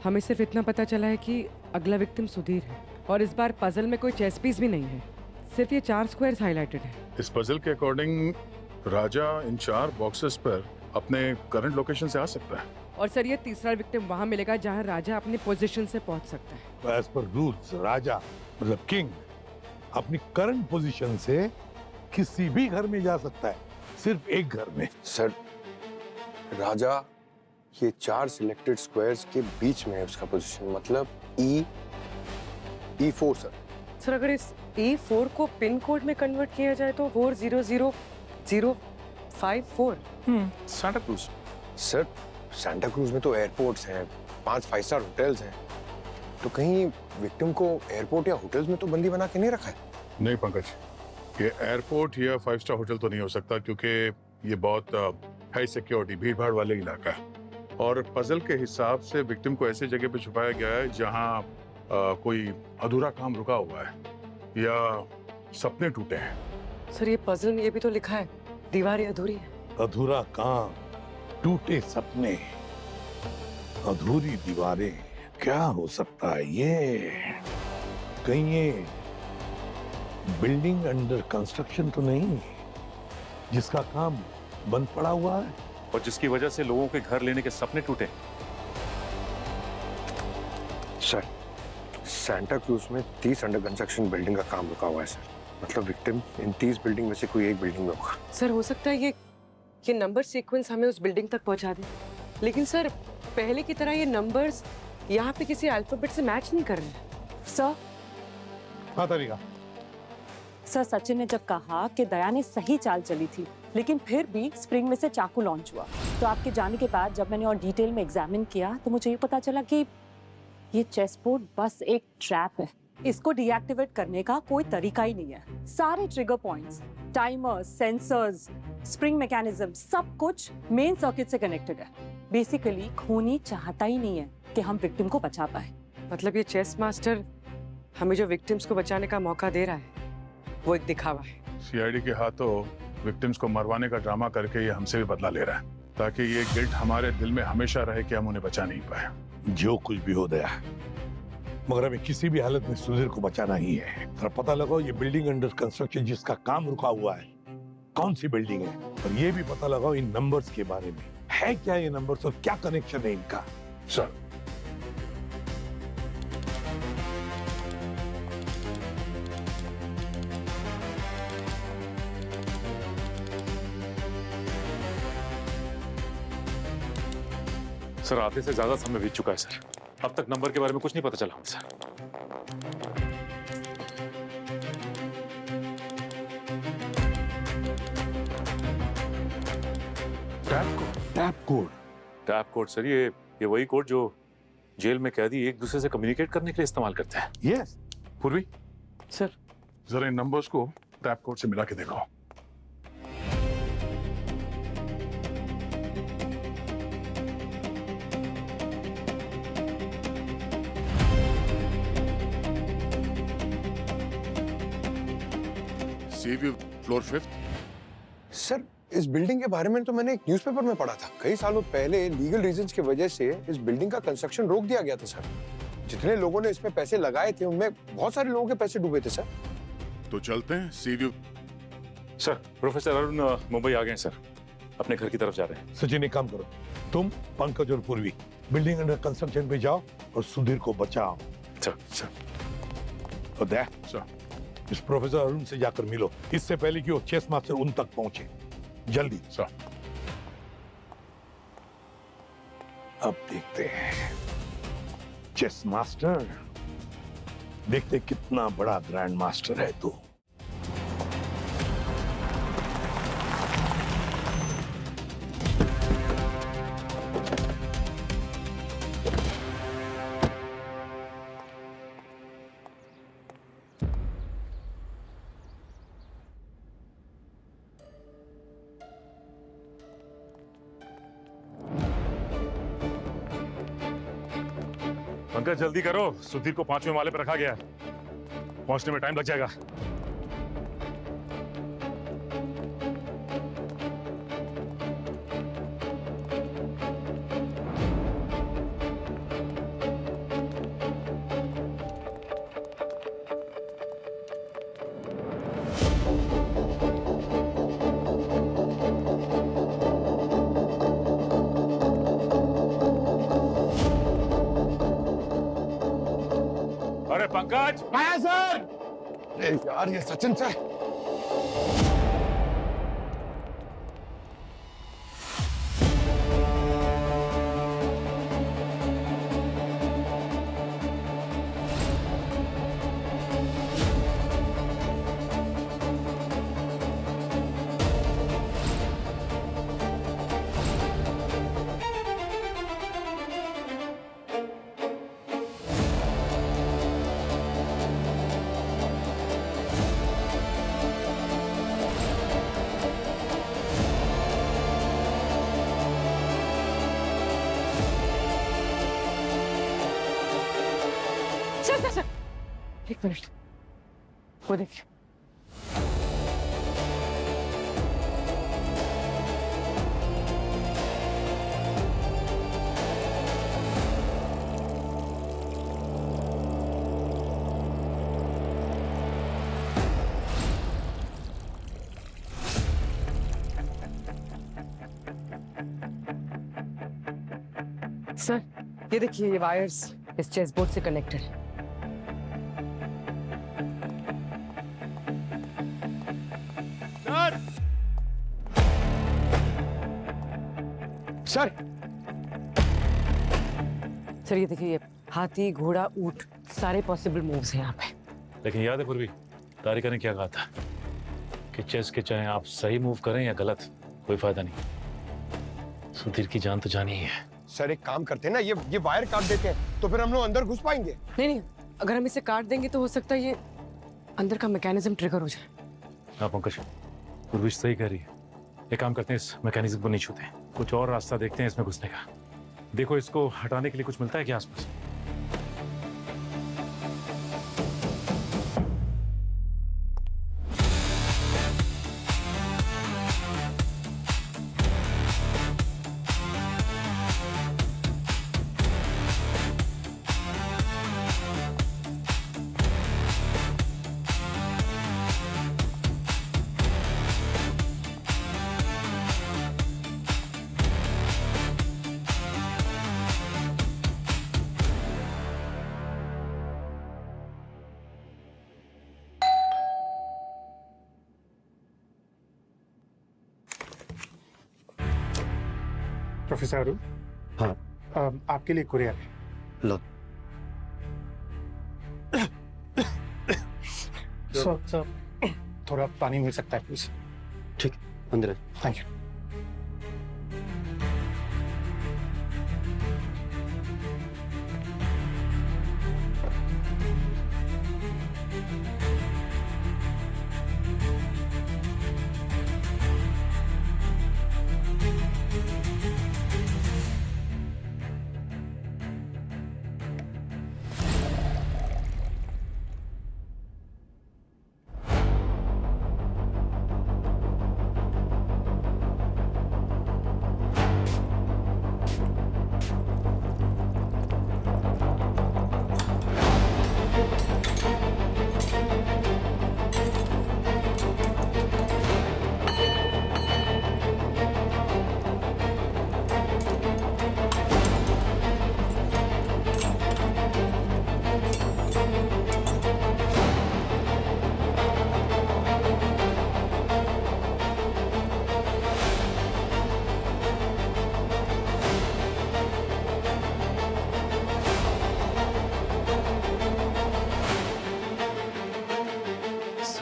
हमें सिर्फ इतना पता चला है कि अगला विक्टिम सुधीर है और इस बार पजल में कोई चेस पीस भी नहीं है, सिर्फ ये 4 स्क्वायर्स हाईलाइटेड है। इस पजल के अकॉर्डिंग राजा इन 4 बॉक्सेस पर अपने करंट लोकेशन से आ सकता है। और सर, ये तीसरा विक्टिम वहां मिलेगा जहां राजा अपनी पोजीशन से पहुंच सकता है। एज पर रूल्स राजा मतलब किंग अपनी करंट पोजीशन से किसी भी घर में जा सकता है, सिर्फ एक घर में। सर, राजा ये 4 सिलेक्टेड स्क्वायर्स के बीच में है उसका पोजीशन, मतलब E4 सर। सर, अगर इस E4 को पिन कोड में कन्वर्ट किया जाए तो 400054। Santa cruise. Sir, Santa cruise में तो एयरपोर्ट्स हैं, 5 5 स्टार होटल्स हैं, तो कहीं विक्टिम को एयरपोर्ट या होटल्स में तो बंदी बना के नहीं रखा है? नहीं पंकज, ये एयरपोर्ट या 5 स्टार होटल तो नहीं हो सकता, क्योंकि ये बहुत हाई सिक्योरिटी भीड़ भाड़ वाले इलाका है। और पजल के हिसाब से विक्टिम को ऐसी जगह पे छुपाया गया है जहां कोई अधूरा काम रुका हुआ है या सपने टूटे हैं। सर, ये पजल में ये भी तो लिखा है, दीवारें अधूरी है। अधूरा काम, टूटे सपने, अधूरी दीवारें, क्या हो सकता है ये? कहीं ये बिल्डिंग अंडर कंस्ट्रक्शन तो नहीं जिसका काम बंद पड़ा हुआ है और जिसकी वजह से लोगों के घर लेने के सपने टूटे? सर, सांता क्रूज में 30 अंडर कंस्ट्रक्शन बिल्डिंग का काम रुका हुआ है सर। मतलब विक्टिम इन 30 बिल्डिंग में से कोई एक बिल्डिंग में होगा। सर, हो सकता है ये नंबर सीक्वेंस हमें उस बिल्डिंग तक पहुंचा दे, लेकिन सर पहले की तरह ये नंबर्स यहाँ पे किसी अल्फाबेट से मैच नहीं कर रहे हैं। सर, हाँ तरीका। सर, सचिन ने जब कहा कि दया ने सही चाल चली थी, लेकिन फिर भी स्प्रिंग में से चाकू लॉन्च हुआ, तो आपके जाने के बाद जब मैंने और डिटेल में एग्जामिन किया तो मुझे ये पता चला कि ये चेस बोर्ड बस एक ट्रैप है। इसको डीएक्टिवेट करने का कोई तरीका ही नहीं है। सारे trigger points, timers, sensors, spring mechanism, सब कुछ मेन सर्किट से कनेक्टेड है। बेसिकली खूनी चाहता ही नहीं है कि हम विक्टिम को बचा पाए। मतलब ये चेस मास्टर हमें जो विक्टिम्स को बचाने का मौका दे रहा है वो एक दिखावा है। सीआईडी के हाथों विक्टिम्स को मरवाने का ड्रामा करके ये हमसे भी बदला ले रहा है, ताकि ये गिल्ट हमारे दिल में हमेशा रहे कि हम उन्हें बचा नहीं पाए। जो कुछ भी हो गया, मगर हमें किसी भी हालत में सुधीर को बचाना ही है। और पता लगाओ ये बिल्डिंग अंडर कंस्ट्रक्शन जिसका काम रुका हुआ है कौन सी बिल्डिंग है, और ये भी पता लगाओ इन नंबर्स के बारे में, है क्या ये नंबर्स और क्या कनेक्शन है इनका। सर, सर, आधे से ज्यादा समय बीत चुका है सर। अब तक नंबर के बारे में कुछ नहीं पता चला हमें सर। टैप कोड सर, ये वही कोड जो जेल में कैदी एक दूसरे से कम्युनिकेट करने के लिए इस्तेमाल करते हैं। यस। पूर्वी सर, जरा इन नंबर्स को टैप कोड से मिला के देखो। सी व्यू फ्लोर 5th। सर इस बिल्डिंग के बारे में तो मैंने एक न्यूज़पेपर में पढ़ा था। कई सालों पहले लीगल रीजंस की वजह से इस बिल्डिंग का कंस्ट्रक्शन रोक दिया गया था सर। जितने लोगों ने इसमें पैसे लगाए थे उनमें बहुत सारे लोगों के पैसे डूबे थे सर। तो चलते हैं sea view. Sir professor Arun Mumbai आ गए हैं सर, अपने घर की तरफ जा रहे हैं। सचिन एक काम करो, तुम पंकज और पूर्वी बिल्डिंग अंडर कंस्ट्रक्शन पे जाओ और सुधीर को बचाओ। सर और देख सर, इस प्रोफेसर अरुण से जाकर मिलो, इससे पहले कि वो चेस मास्टर उन तक पहुंचे। जल्दी सर। अब देखते हैं चेस मास्टर, देखते कितना बड़ा ग्रैंड मास्टर है तू। पंकज जल्दी करो, सुधीर को 5वें माले पर रखा गया है, पहुंचने में टाइम लग जाएगा। अरे पंकज! आया सर। अरे यार ये सचिन सर। सर एक मिनट, वो देखिए। सर ये देखिए, ये वायर्स इस चेस बोर्ड से कनेक्टेड है। सर सर ये देखिए, ये हाथी घोड़ा ऊंट सारे पॉसिबल मूव्स हैं यहाँ पे। लेकिन याद है पूर्वी, तारिका ने क्या कहा था कि चेस के चाहे आप सही मूव करें या गलत, कोई फायदा नहीं। सुधीर की जान तो जानी ही है। सर एक काम करते हैं ना, ये वायर काट देते हैं तो फिर हम लोग अंदर घुस पाएंगे। नहीं, अगर हम इसे काट देंगे तो हो सकता है ये अंदर का मैकेनिज्म ट्रिगर हो जाए। हाँ पंकज, पूर्वी सही कह रही है। एक काम करते हैं, इस मैकेनिज्म को नहीं छूते, कुछ और रास्ता देखते हैं इसमें घुसने का। देखो इसको हटाने के लिए कुछ मिलता है क्या आसपास? प्रोफेसर अरुण, हाँ आपके लिए कुरियर है। लो सर थोड़ा पानी मिल सकता है प्लीज? ठीक, अंदर। Thank you.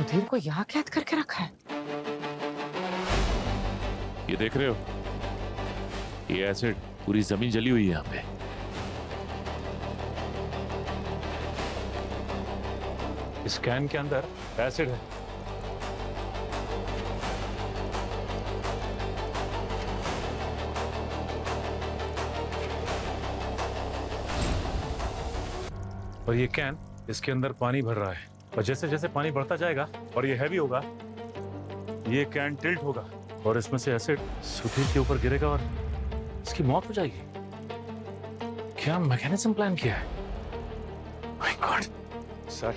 सुधीर को यहाँ कैद करके रखा है। ये देख रहे हो, ये एसिड पूरी जमीन जली हुई है यहाँ पे। इस कैन के अंदर एसिड है। और ये कैन, इसके अंदर पानी भर रहा है, और जैसे जैसे पानी बढ़ता जाएगा और ये हैवी होगा, ये कैन टिल्ट होगा और इसमें से एसिड सुधीर के ऊपर गिरेगा और इसकी मौत हो जाएगी। क्या मैकेनिज्म प्लान किया है? माय गॉड सर,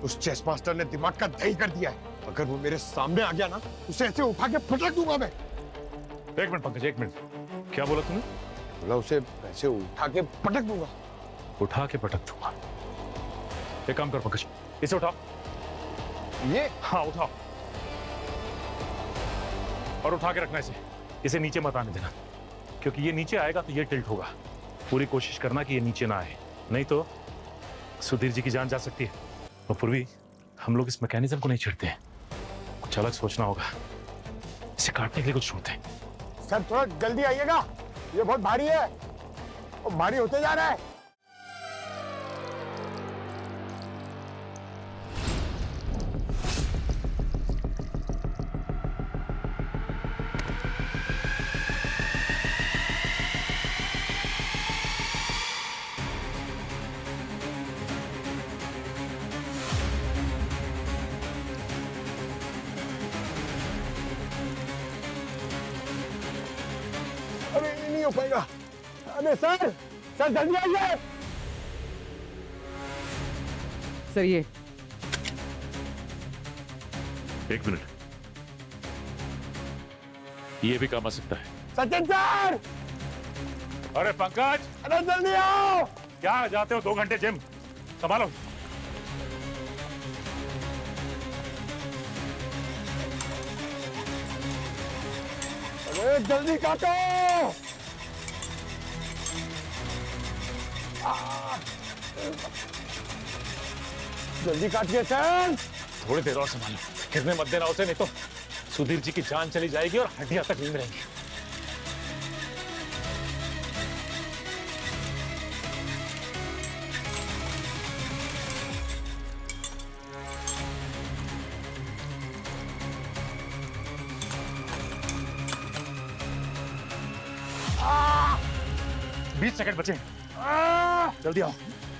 उस चेस मास्टर ने दिमाग का दही कर दिया है। अगर वो मेरे सामने आ गया ना, उसे ऐसे उठा के पटक दूंगा मैं। एक मिनट पंकज, एक मिनट। क्या बोला तुमने? बोला उसे ऐसे उठा के पटक दूंगा। उठा के पटक दूंगा। एक काम कर पंकज, इसे उठाओ। ये? हाँ उठाओ, और उठा के रखना इसे नीचे मत आने देना, क्योंकि ये नीचे आएगा तो ये टिल्ट होगा। पूरी कोशिश करना कि ये नीचे ना आए, नहीं तो सुधीर जी की जान जा सकती है। और पूर्वी, हम लोग इस मैकेनिज्म को नहीं छेड़ते हैं, कुछ अलग सोचना होगा। इसे काटने के लिए कुछ ढूंढते हैं। सर थोड़ा जल्दी आइएगा, ये बहुत भारी है और भारी होते जा रहा है। अरे ये नहीं हो पाएगा। अरे सर जल्दी आइए। सर ये एक मिनट, ये भी काम आ सकता है। सचिन सर! अरे पंकज, अरे जल्दी आओ। क्या जाते हो 2 घंटे जिम? संभालो। अरे जल्दी काटो। जल्दी काटिए सर। थोड़ी देर और संभालो, गिरने मत देना उसे, नहीं तो सुधीर जी की जान चली जाएगी और हड्डियां तक नहीं मिलेंगी। आ! 20 सेकंड बचे, जल्दी आओ।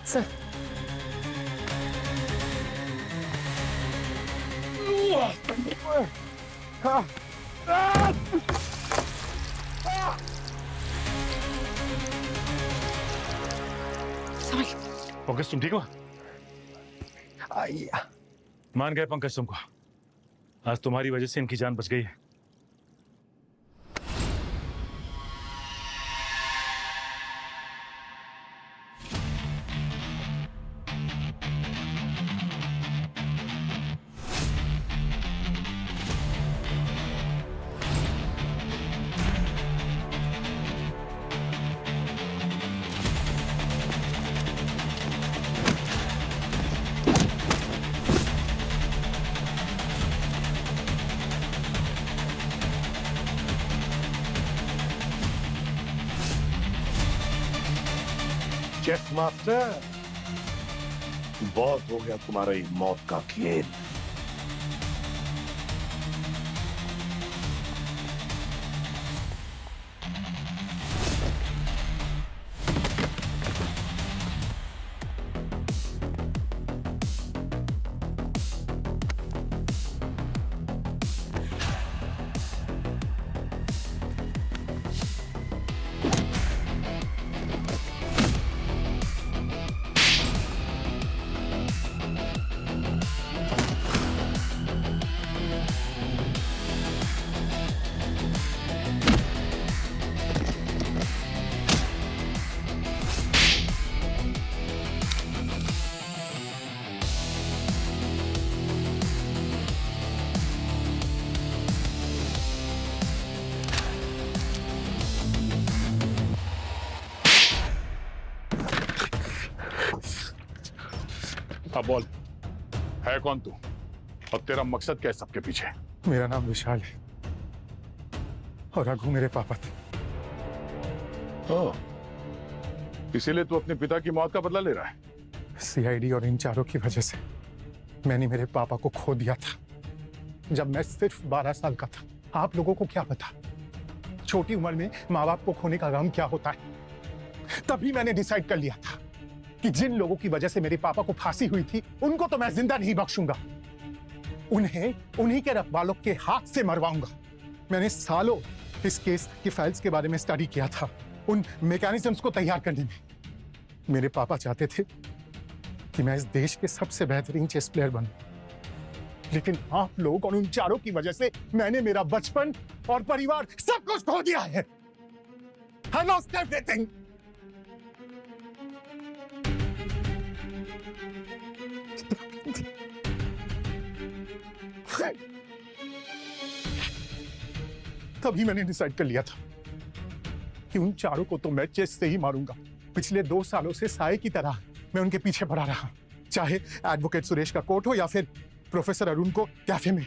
सर पंकज तुम ठीक हो? आइया। मान गए पंकज तुमको, आज तुम्हारी वजह से इनकी जान बच गई है। चेस मास्टर, बहुत हो गया तुम्हारा ये मौत का खेल। अब बोल, है कौन तू? और तेरा मकसद क्या है सबके पीछे? मेरा नाम विशाल है और रघु मेरे पापा थे। इसीलिए तू अपने पिता की मौत का बदला ले रहा है? सीआईडी और इन चारों की वजह से मैंने मेरे पापा को खो दिया था जब मैं सिर्फ 12 साल का था। आप लोगों को क्या पता छोटी उम्र में माँ बाप को खोने का गम क्या होता है। तभी मैंने डिसाइड कर लिया था कि जिन लोगों की वजह से मेरे पापा को फांसी हुई थी उनको तो मैं जिंदा नहीं बख्शूंगा, उन्हें उन्हीं के रखवालों के हाथ से मरवाऊंगा। मैंने सालों इस केस की फाइल्स के बारे में स्टडी किया था, उन मैकेनिज्म्स को तैयार करने में। मेरे पापा चाहते थे कि मैं इस देश के सबसे बेहतरीन चेस प्लेयर बनूं, लेकिन आप लोग और उन चारों की वजह से मैंने मेरा बचपन और परिवार सब कुछ खो दिया है। I lost everything. तभी मैंने डिसाइड कर लिया था कि उन चारों को तो मैं चेस से ही मारूंगा। पिछले 2 सालों से साए की तरह मैं उनके पीछे पड़ा रहा, चाहे एडवोकेट सुरेश का कोर्ट हो या फिर प्रोफेसर अरुण को कैफे में।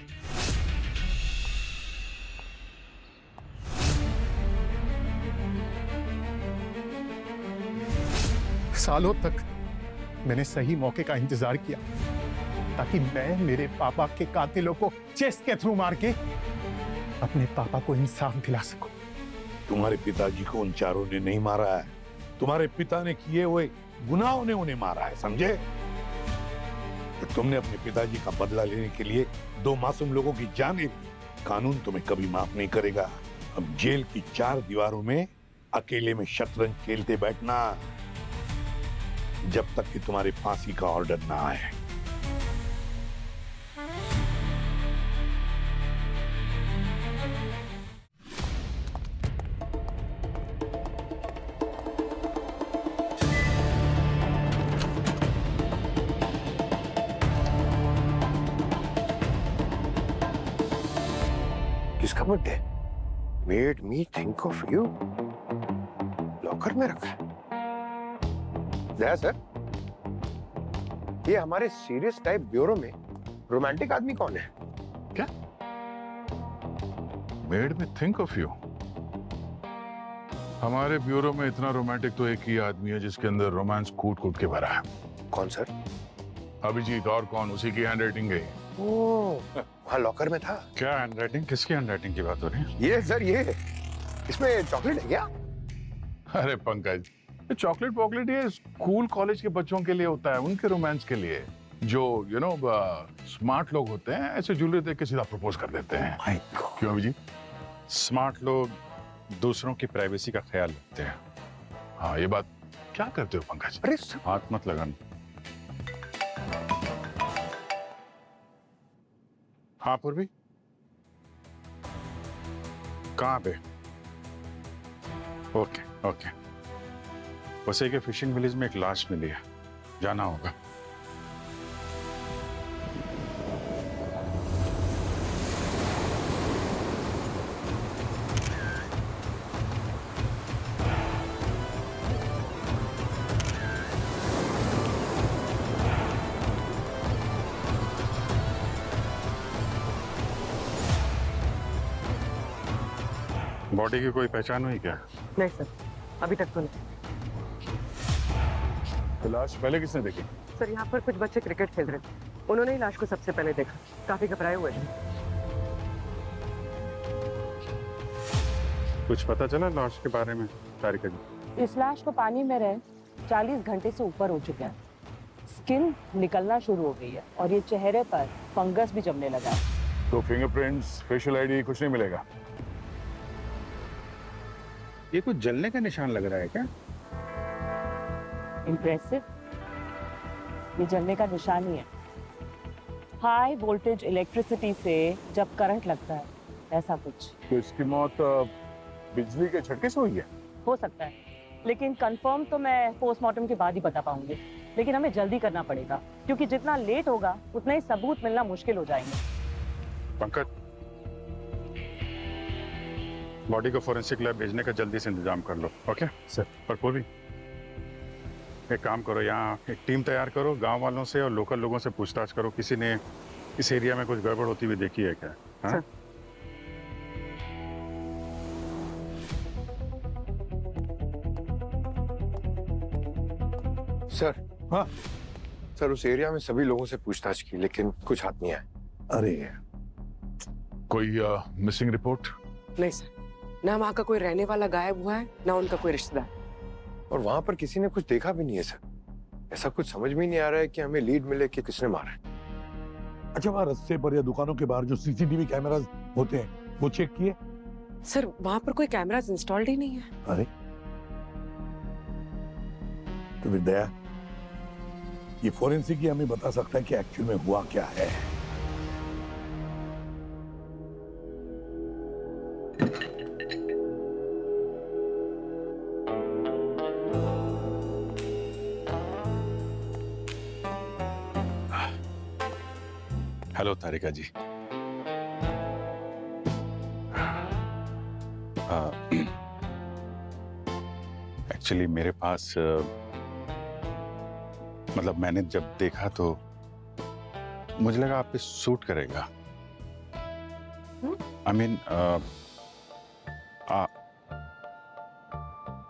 सालों तक मैंने सही मौके का इंतजार किया ताकि मैं मेरे पापा के कातिलों को चेस के थ्रू मार के अपने पापा को इंसाफ दिला सकूं। तुम्हारे पिताजी को उन चारों ने नहीं मारा है, तुम्हारे पिता ने किए हुए गुनाहों ने उन्हें मारा है, समझे? तो तुमने अपने पिताजी का बदला लेने के लिए 2 मासूम लोगों की जान ली। कानून तुम्हें कभी माफ नहीं करेगा। अब जेल की 4 दीवारों में अकेले में शतरंज खेलते बैठना जब तक कि तुम्हारे फांसी का ऑर्डर ना आए। किसका birthday? Made me think of you. Locker में रखा है। जया सर, ये हमारे सीरियस टाइप ब्यूरो में रोमांटिक आदमी कौन है? क्या? Made me think of you? हमारे ब्यूरो में इतना रोमांटिक तो एक ही आदमी है जिसके अंदर रोमांस कूट कूट के भरा है। कौन सर? अभिजीत। और कौन? उसी की हैंड राइटिंग है। वहाँ लॉकर में था। क्या हैंड राइटिंग? किसकी हैंड राइटिंग की बात हो रही है? ये सर, ये इसमें चॉकलेट है क्या? अरे पंकज, ये चॉकलेट वॉकलेट ये स्कूल कॉलेज के बच्चों के लिए होता है, उनके रोमांस के लिए। जो स्मार्ट लोग होते हैं ऐसे ज्वेलरी देख के सीधा प्रपोज कर देते हैं। क्यों अभिजीत? स्मार्ट लोग दूसरों की प्राइवेसी का ख्याल रखते हैं। हाँ, ये बात क्या करते हो पंकज? अरे हाथ मत लगाना। हाँ पूर्वी, कहाँ पे? Okay okay. वैसे के फिशिंग विलेज में एक लाश मिली है, जाना होगा। बॉडी की कोई पहचान हुई क्या? नहीं सर, अभी तक तो नहीं। तो लाश पहले किसने देखी? सर, यहाँ पर कुछ बच्चे क्रिकेट खेल रहे थे, उन्होंने ही लाश को सबसे पहले देखा। काफी घबराए हुए थे। कुछ पता चला लाश के बारे में तारिका जी? इस लाश को पानी में रहे 40 घंटे से ऊपर हो चुका है। स्किन निकलना शुरू हो गई है और ये चेहरे पर फंगस भी जमने लगा है। तो फिंगरप्रिंट्स, फेशियल आईडी कुछ नहीं मिलेगा? ये कुछ जलने का निशान लग रहा है क्या? इम्प्रेसिव। ये जलने का निशान ही है। हाई वोल्टेज इलेक्ट्रिसिटी से जब करंट लगता है, ऐसा कुछ। तो इसकी मौत बिजली के झटके से हुई है? हो सकता है, लेकिन कंफर्म तो मैं पोस्टमार्टम के बाद ही बता पाऊंगी। लेकिन हमें जल्दी करना पड़ेगा क्योंकि जितना लेट होगा उतना ही सबूत मिलना मुश्किल हो जाएंगे। पंकज, बॉडी को फोरेंसिक लैब भेजने का जल्दी से इंतजाम कर लो। Okay sir. और पूर्वी, एक काम करो, यहाँ एक टीम तैयार करो, गांव वालों से और लोकल लोगों से पूछताछ करो। किसी ने इस एरिया में कुछ गड़बड़ होती हुई देखी है क्या? हाँ? सर, हाँ सर उस एरिया में सभी लोगों से पूछताछ की लेकिन कुछ हाथ नहीं आया। अरे कोई मिसिंग रिपोर्ट? नहीं सर, ना वहाँ का कोई रहने वाला गायब हुआ है, ना उनका कोई रिश्तेदार। और वहां पर किसी ने कुछ देखा भी नहीं है सर। ऐसा कुछ समझ में नहीं आ रहा है कि हमें लीड मिले कि किसने मारा है। अच्छा, वहाँ रास्ते पर या दुकानों के बाहर जो सीसीटीवी कैमरास होते हैं वो चेक किए? सर वहाँ पर कोई कैमरास इंस्टॉल्ड ही नहीं है। अरे तो फिर दया, ये फोरेंसिक ही हमें बता सकता है कि एक्चुअल में हुआ क्या है। हेलो तारिका जी। एक्चुअली मेरे पास मतलब मैंने जब देखा तो मुझे लगा आप पे सूट करेगा। आई मीन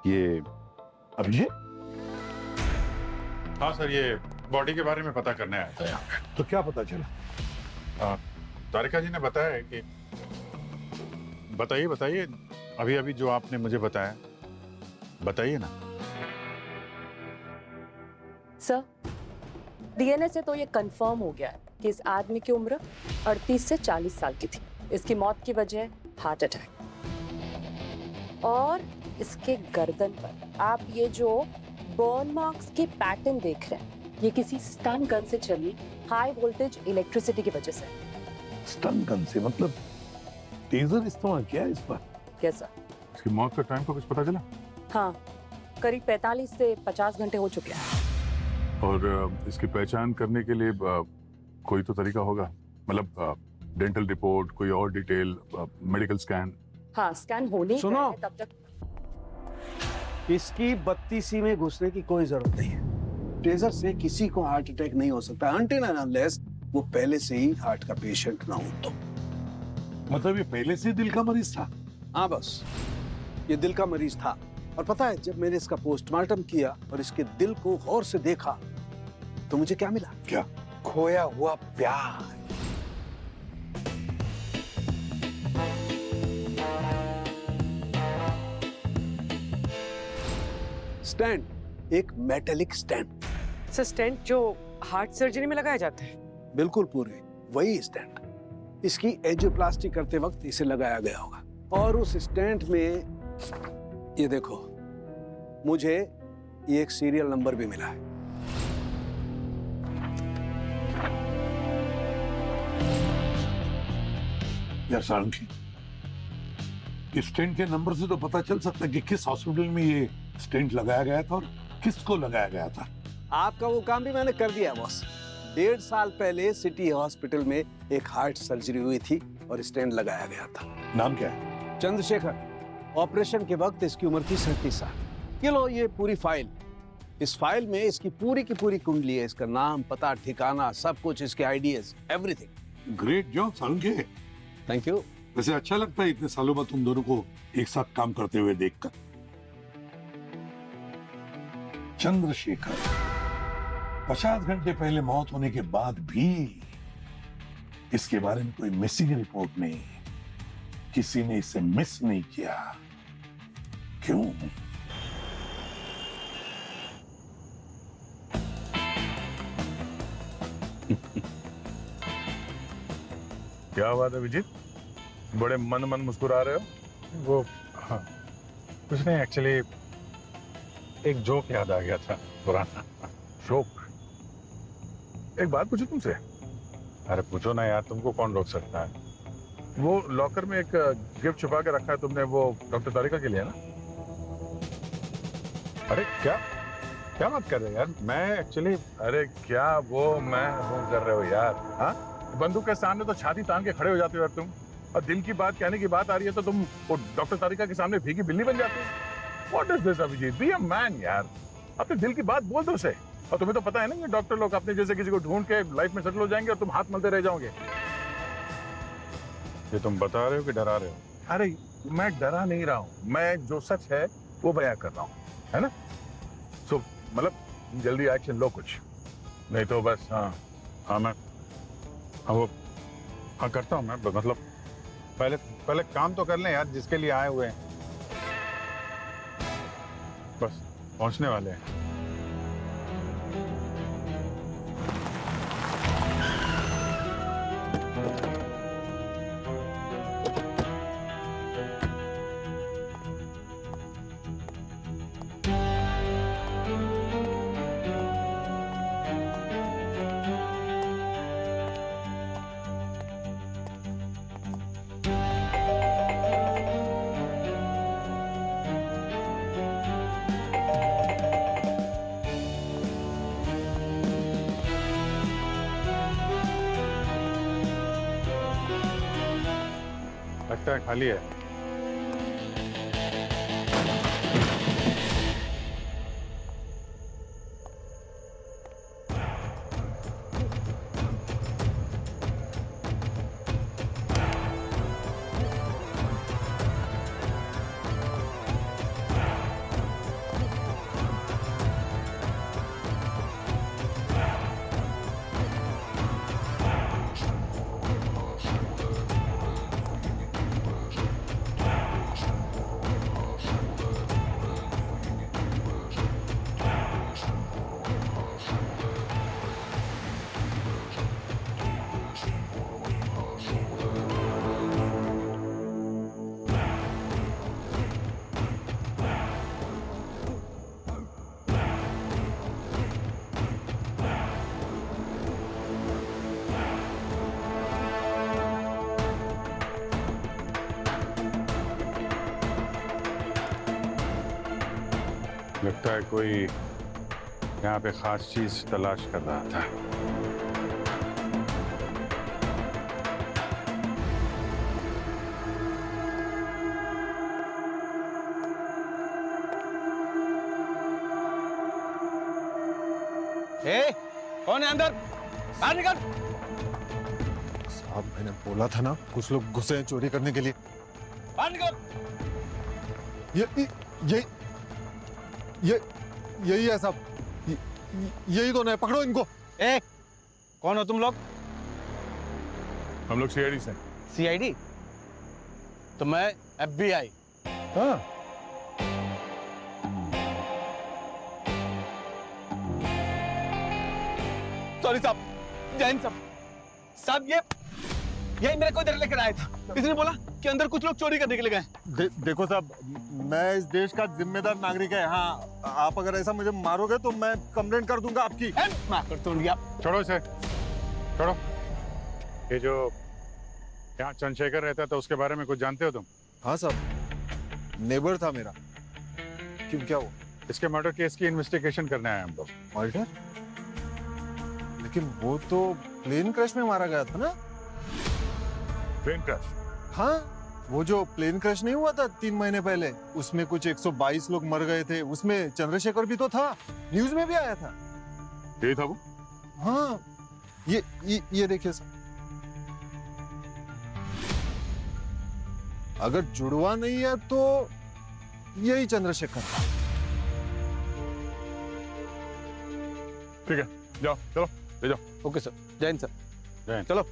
ये अभिषेक? हाँ सर, ये बॉडी के बारे में पता करने आया था यहाँ पे। तो क्या पता चला? तारिका जी ने बताया है कि बताइए बताइए, अभी अभी जो आपने मुझे बताया बताइए ना। सर, डीएनए से तो ये कंफर्म हो गया है कि इस आदमी की उम्र 38 से 40 साल की थी। इसकी मौत की वजह हार्ट अटैक। और इसके गर्दन पर आप ये जो बर्न मार्क्स के पैटर्न देख रहे हैं, ये किसी स्टन गन से चली हाई वोल्टेज इलेक्ट्रिसिटी की वजह से। स्टन गन से मतलब टेजर इस्तेमाल किया है इस पर? Yes sir. इसकी मौत का टाइम का कुछ पता चला? हाँ, करीब 45 से 50 घंटे हो चुके हैं। और इसकी पहचान करने के लिए कोई तो तरीका होगा, मतलब डेंटल रिपोर्ट, कोई और डिटेल, मेडिकल स्कैन? हाँ, स्कैन होने ही सुनो। गए, तब तक इसकी 32 में घुसने की कोई जरूरत नहीं है। टेजर से किसी को हार्ट अटैक नहीं हो सकता अनटिल एंड अनलेस वो पहले से ही हार्ट का पेशेंट ना हो तो। मतलब ये पहले से दिल का मरीज था? हाँ बस, ये दिल का मरीज था। और पता है, जब मैंने इसका पोस्टमार्टम किया और इसके दिल को गौर से देखा तो मुझे क्या मिला? क्या? खोया हुआ प्यार। स्टैंड, एक मेटेलिक स्टैंड। सर स्टेंट जो हार्ट सर्जरी में लगाए जाते हैं? बिल्कुल पूरे वही स्टैंड। इसकी एंजियोप्लास्टी करते वक्त इसे लगाया गया होगा। और उस स्टैंड में ये देखो, मुझे ये एक सीरियल नंबर भी मिला है। यार सारंगी, स्टेंट के नंबर से तो पता चल सकता है कि किस हॉस्पिटल में ये स्टेंट लगाया गया था और किसको लगाया गया था। आपका वो काम भी मैंने कर दिया बॉस। 1.5 साल पहले सिटी हॉस्पिटल में एक हार्ट सर्जरी हुई थी और स्टेंट लगाया गया था। नाम क्या है? चंद्रशेखर। ऑपरेशन के वक्त इसकी उम्र थी 37 साल। ये लो, ये पूरी फाइल। इस फाइल में इसकी पूरी की पूरी कुंडली है, इसका नाम, पता, ठिकाना, सब कुछ, इसके ideas, everything. Great job sarangi. Thank you. वैसे अच्छा लगता है इतने सालों बाद तुम दोनों को एक साथ काम करते हुए देखकर। चंद्रशेखर 50 घंटे पहले मौत होने के बाद भी इसके बारे में कोई मिसिंग रिपोर्ट नहीं, किसी ने इसे मिस नहीं किया। क्यों? क्या बात है विजित, बड़े मन मन मुस्कुरा रहे हो? वो हाँ, कुछ नहीं, एक्चुअली एक जोक याद आ गया था पुराना। जोक? एक बात पूछूं तुमसे? अरे पूछो ना यार, तुमको कौन रोक सकता है। वो लॉकर में एक गिफ्ट छुपा के रखा है तुमने, वो डॉक्टर तारिका के लिए ना? अरे क्या क्या बात कर रहे हो यार? मैं एक्चुअली, अरे क्या वो मैं वो कर रहे हो यार? हाँ, बंदूक के सामने तो छाती तान के खड़े हो जाते हो यार तुम, और दिल की बात कहने की बात आ रही है तो तुम वो डॉक्टर तारिका के सामने भीगी बिल्ली बन जाती हो। What is this Abhijit? Be a man यार, अपने दिल की बात बोल दो उसे। और तुम्हें तो पता है ना ये डॉक्टर लोग अपने जैसे किसी को ढूंढ के लाइफ में सेटल हो जाएंगे और तुम हाथ मलते रह जाओगे। ये तुम बता रहे हो कि डरा रहे हो? अरे मैं डरा नहीं रहा हूँ, मैं जो सच है वो बयां कर रहा हूँ, है ना? सो मतलब जल्दी एक्शन लो कुछ, नहीं तो बस मैं करता हूँ मैं, मतलब पहले काम तो कर लें यार जिसके लिए आए हुए हैं। बस पहुंचने वाले हैं। लगता है खाली है। लगता है कोई यहाँ पे खास चीज तलाश कर रहा था। कौन है अंदर? बाहर निकल। साहब मैंने बोला था ना कुछ लोग घुसे हैं चोरी करने के लिए। बाहर निकल। यही है साहब, यही तो नहीं, पकड़ो इनको। कौन हो तुम लोग? हम लोग सीआईडी से। सीआईडी? तो मैं एफबीआई। हाँ। सॉरी साहब, जैन साहब यही मेरे को इधर लेकर आया था। इसने बोला कि अंदर कुछ लोग चोरी करने के लिए गए। देखो साहब, मैं इस देश का जिम्मेदार नागरिक है। हाँ, आप अगर ऐसा मुझे मारोगे तो मैं कंप्लेंट कर दूंगा आपकी। छोड़ो इसे, छोड़ो। ये जो यहाँ चंद्रशेखर रहता था उसके बारे में कुछ जानते हो तुम? हाँ साहब, नेबर था मेरा। क्यों, क्या हुआ? इसके मर्डर केस की इन्वेस्टिगेशन करने आए हम लोग। मर्डर? लेकिन वो तो प्लेन क्रैश में मारा गया था ना? Plane crash? हाँ, वो जो प्लेन क्रैश नहीं हुआ था 3 महीने पहले, उसमें कुछ 122 लोग मर गए थे। उसमें चंद्रशेखर भी तो था, न्यूज में भी आया था। यही था वो? हाँ, ये देखिए सर, अगर जुड़वा नहीं है तो यही चंद्रशेखर था। ठीक है, जाओ, चलो ले जाओ। Okay sir. Jain sir. Jain. चलो।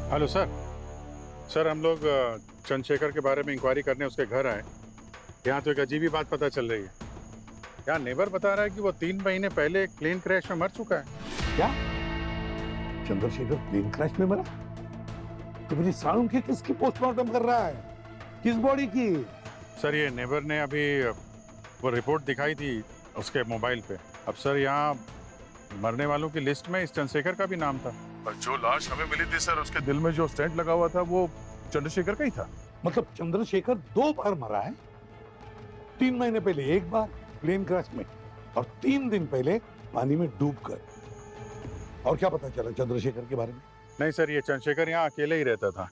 Hello sir. सर हम लोग चंद्रशेखर के बारे में इंक्वायरी करने उसके घर आए। यहाँ तो एक अजीब ही बात पता चल रही है। यहाँ नेबर बता रहा है कि वो 3 महीने पहले एक प्लेन क्रैश में मर चुका है। क्या चंद्रशेखर प्लेन क्रैश में मरा? तो मेरी सालू की किसकी पोस्टमार्टम कर रहा है? किस बॉडी की? सर ये नेबर ने अभी वो रिपोर्ट दिखाई थी उसके मोबाइल पे। अब सर यहाँ मरने वालों की लिस्ट में इस चंद्रशेखर का भी नाम था। और जो लाश हमें मिली थी सर, उसके दिल में जो स्टेंट लगा हुआ था वो चंद्रशेखर का ही था। मतलब चंद्रशेखर 2 बार मरा है? 3 महीने पहले एक बार प्लेन क्रैश में और 3 दिन पहले पानी में डूबकर। और क्या पता चला चंद्रशेखर के बारे में? नहीं सर, ये चंद्रशेखर यहाँ अकेले ही रहता था।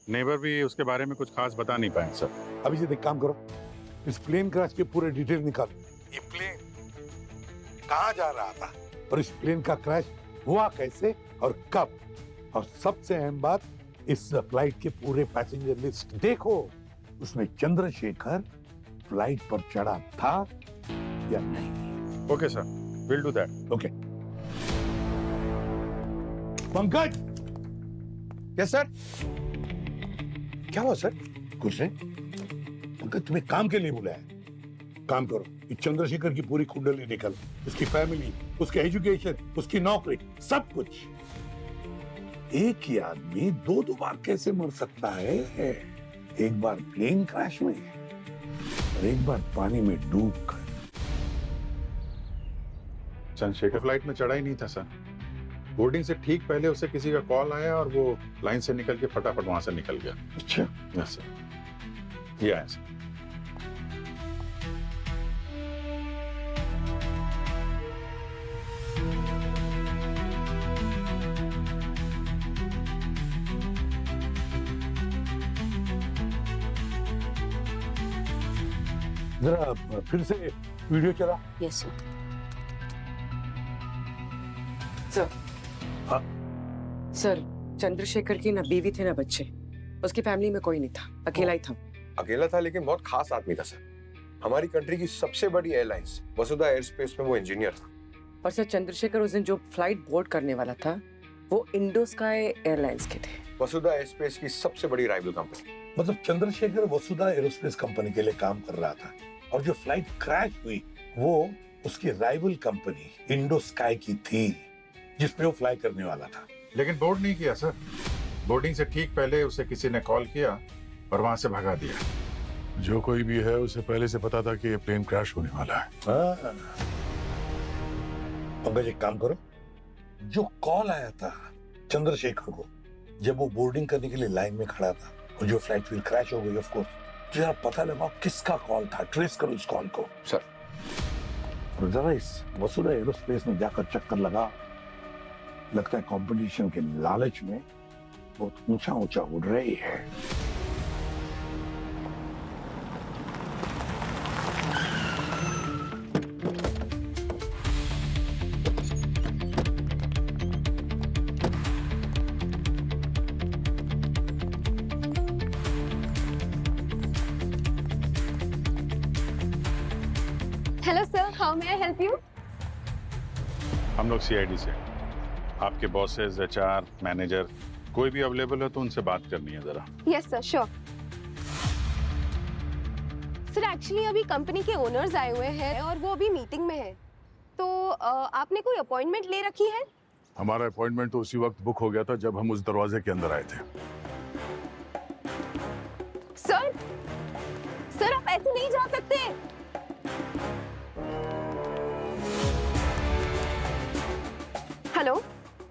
नेबर भी उसके बारे में कुछ खास बता नहीं पाए सर। अभी से एक काम करो, इस प्लेन क्रैश के पूरे डिटेल निकालो। ये प्लेन कहाँ जा रहा था और इस प्लेन का क्रैश हुआ कैसे और कब, और सबसे अहम बात, इस फ्लाइट के पूरे पैसेंजर लिस्ट देखो, उसमें चंद्रशेखर फ्लाइट पर चढ़ा था या नहीं। Okay sir, will do that. Okay. Pankaj. Yes sir. क्या हुआ सर? कुछ नहीं, पंकज तुम्हें काम के लिए बुलाया है। काम करो, इस चंद्रशेखर की पूरी कुंडली निकल, उसकी फैमिली, उसके एजुकेशन, उसकी नौकरी, सब कुछ। एक ही आदमी दो बार कैसे मर सकता है? एक बार प्लेन क्रैश में और एक बार पानी में डूब कर। चंद्रशेखर फ्लाइट में चढ़ा ही नहीं था सर। बोर्डिंग से ठीक पहले उसे किसी का कॉल आया और वो लाइन से निकल के फटाफट वहां से निकल गया। अच्छा। Yes sir. ये आया सर। जरा फिर से वीडियो चला। Yes sir. सर। हाँ। सर, चंद्रशेखर की ना बीवी थे ना बच्चे, उसकी फैमिली में कोई नहीं था, अकेला ही था। अकेला था लेकिन बहुत खास आदमी था सर। हमारी कंट्री की सबसे बड़ी एयरलाइंस वसुधा एयरस्पेस में वो इंजीनियर था। और सर, चंद्रशेखर उस दिन जो फ्लाइट बोर्ड करने वाला था वो इंडो स्काई एयरलाइंस के थे। वसुधा एयरस्पेस की सबसे बड़ी राइवल कंपनी। मतलब चंद्रशेखर वसुधा एरोस्पेस कंपनी के लिए काम कर रहा था और जो फ्लाइट क्रैश हुई वो उसकी राइवल कंपनी इंडो स्काई की थी, जिसपे वो फ्लाई करने वाला था। लेकिन बोर्ड नहीं किया सर। बोर्डिंग से ठीक पहले उसे किसी ने कॉल किया और वहां से भगा दिया। जो कोई भी है उसे पहले से पता था कि ये प्लेन क्रैश होने वाला है। पंकज, एक काम करो, जो कॉल आया था चंद्रशेखर को जब वो बोर्डिंग करने के लिए लाइन में खड़ा था और जो फ्लाइट फिर क्रैश हो गई, ऑफ कोर्स, जरा पता लगाओ किसका कॉल था, ट्रेस करो इस कॉल को। सर। और जरा इस वसुधा एरोस्पेस में जाकर चक्कर लगा। लगता है कंपटीशन के लालच में बहुत ऊंचा ऊंचा उड़ रही है। Hello sir, how may I help you? हम लोग सीआईडी से। आपके बॉसेस, एचआर, मैनेजर कोई भी अवेलेबल है तो उनसे बात करनी है जरा। Yes sir, sure. Sir, actually अभी कंपनी के ओनर्स आए हुए हैं और वो अभी मीटिंग में है, तो आपने कोई अपॉइंटमेंट ले रखी है? हमारा अपॉइंटमेंट तो उसी वक्त बुक हो गया था जब हम उस दरवाजे के अंदर आए थे। सर आप ऐसे नहीं जा सकते। हेलो,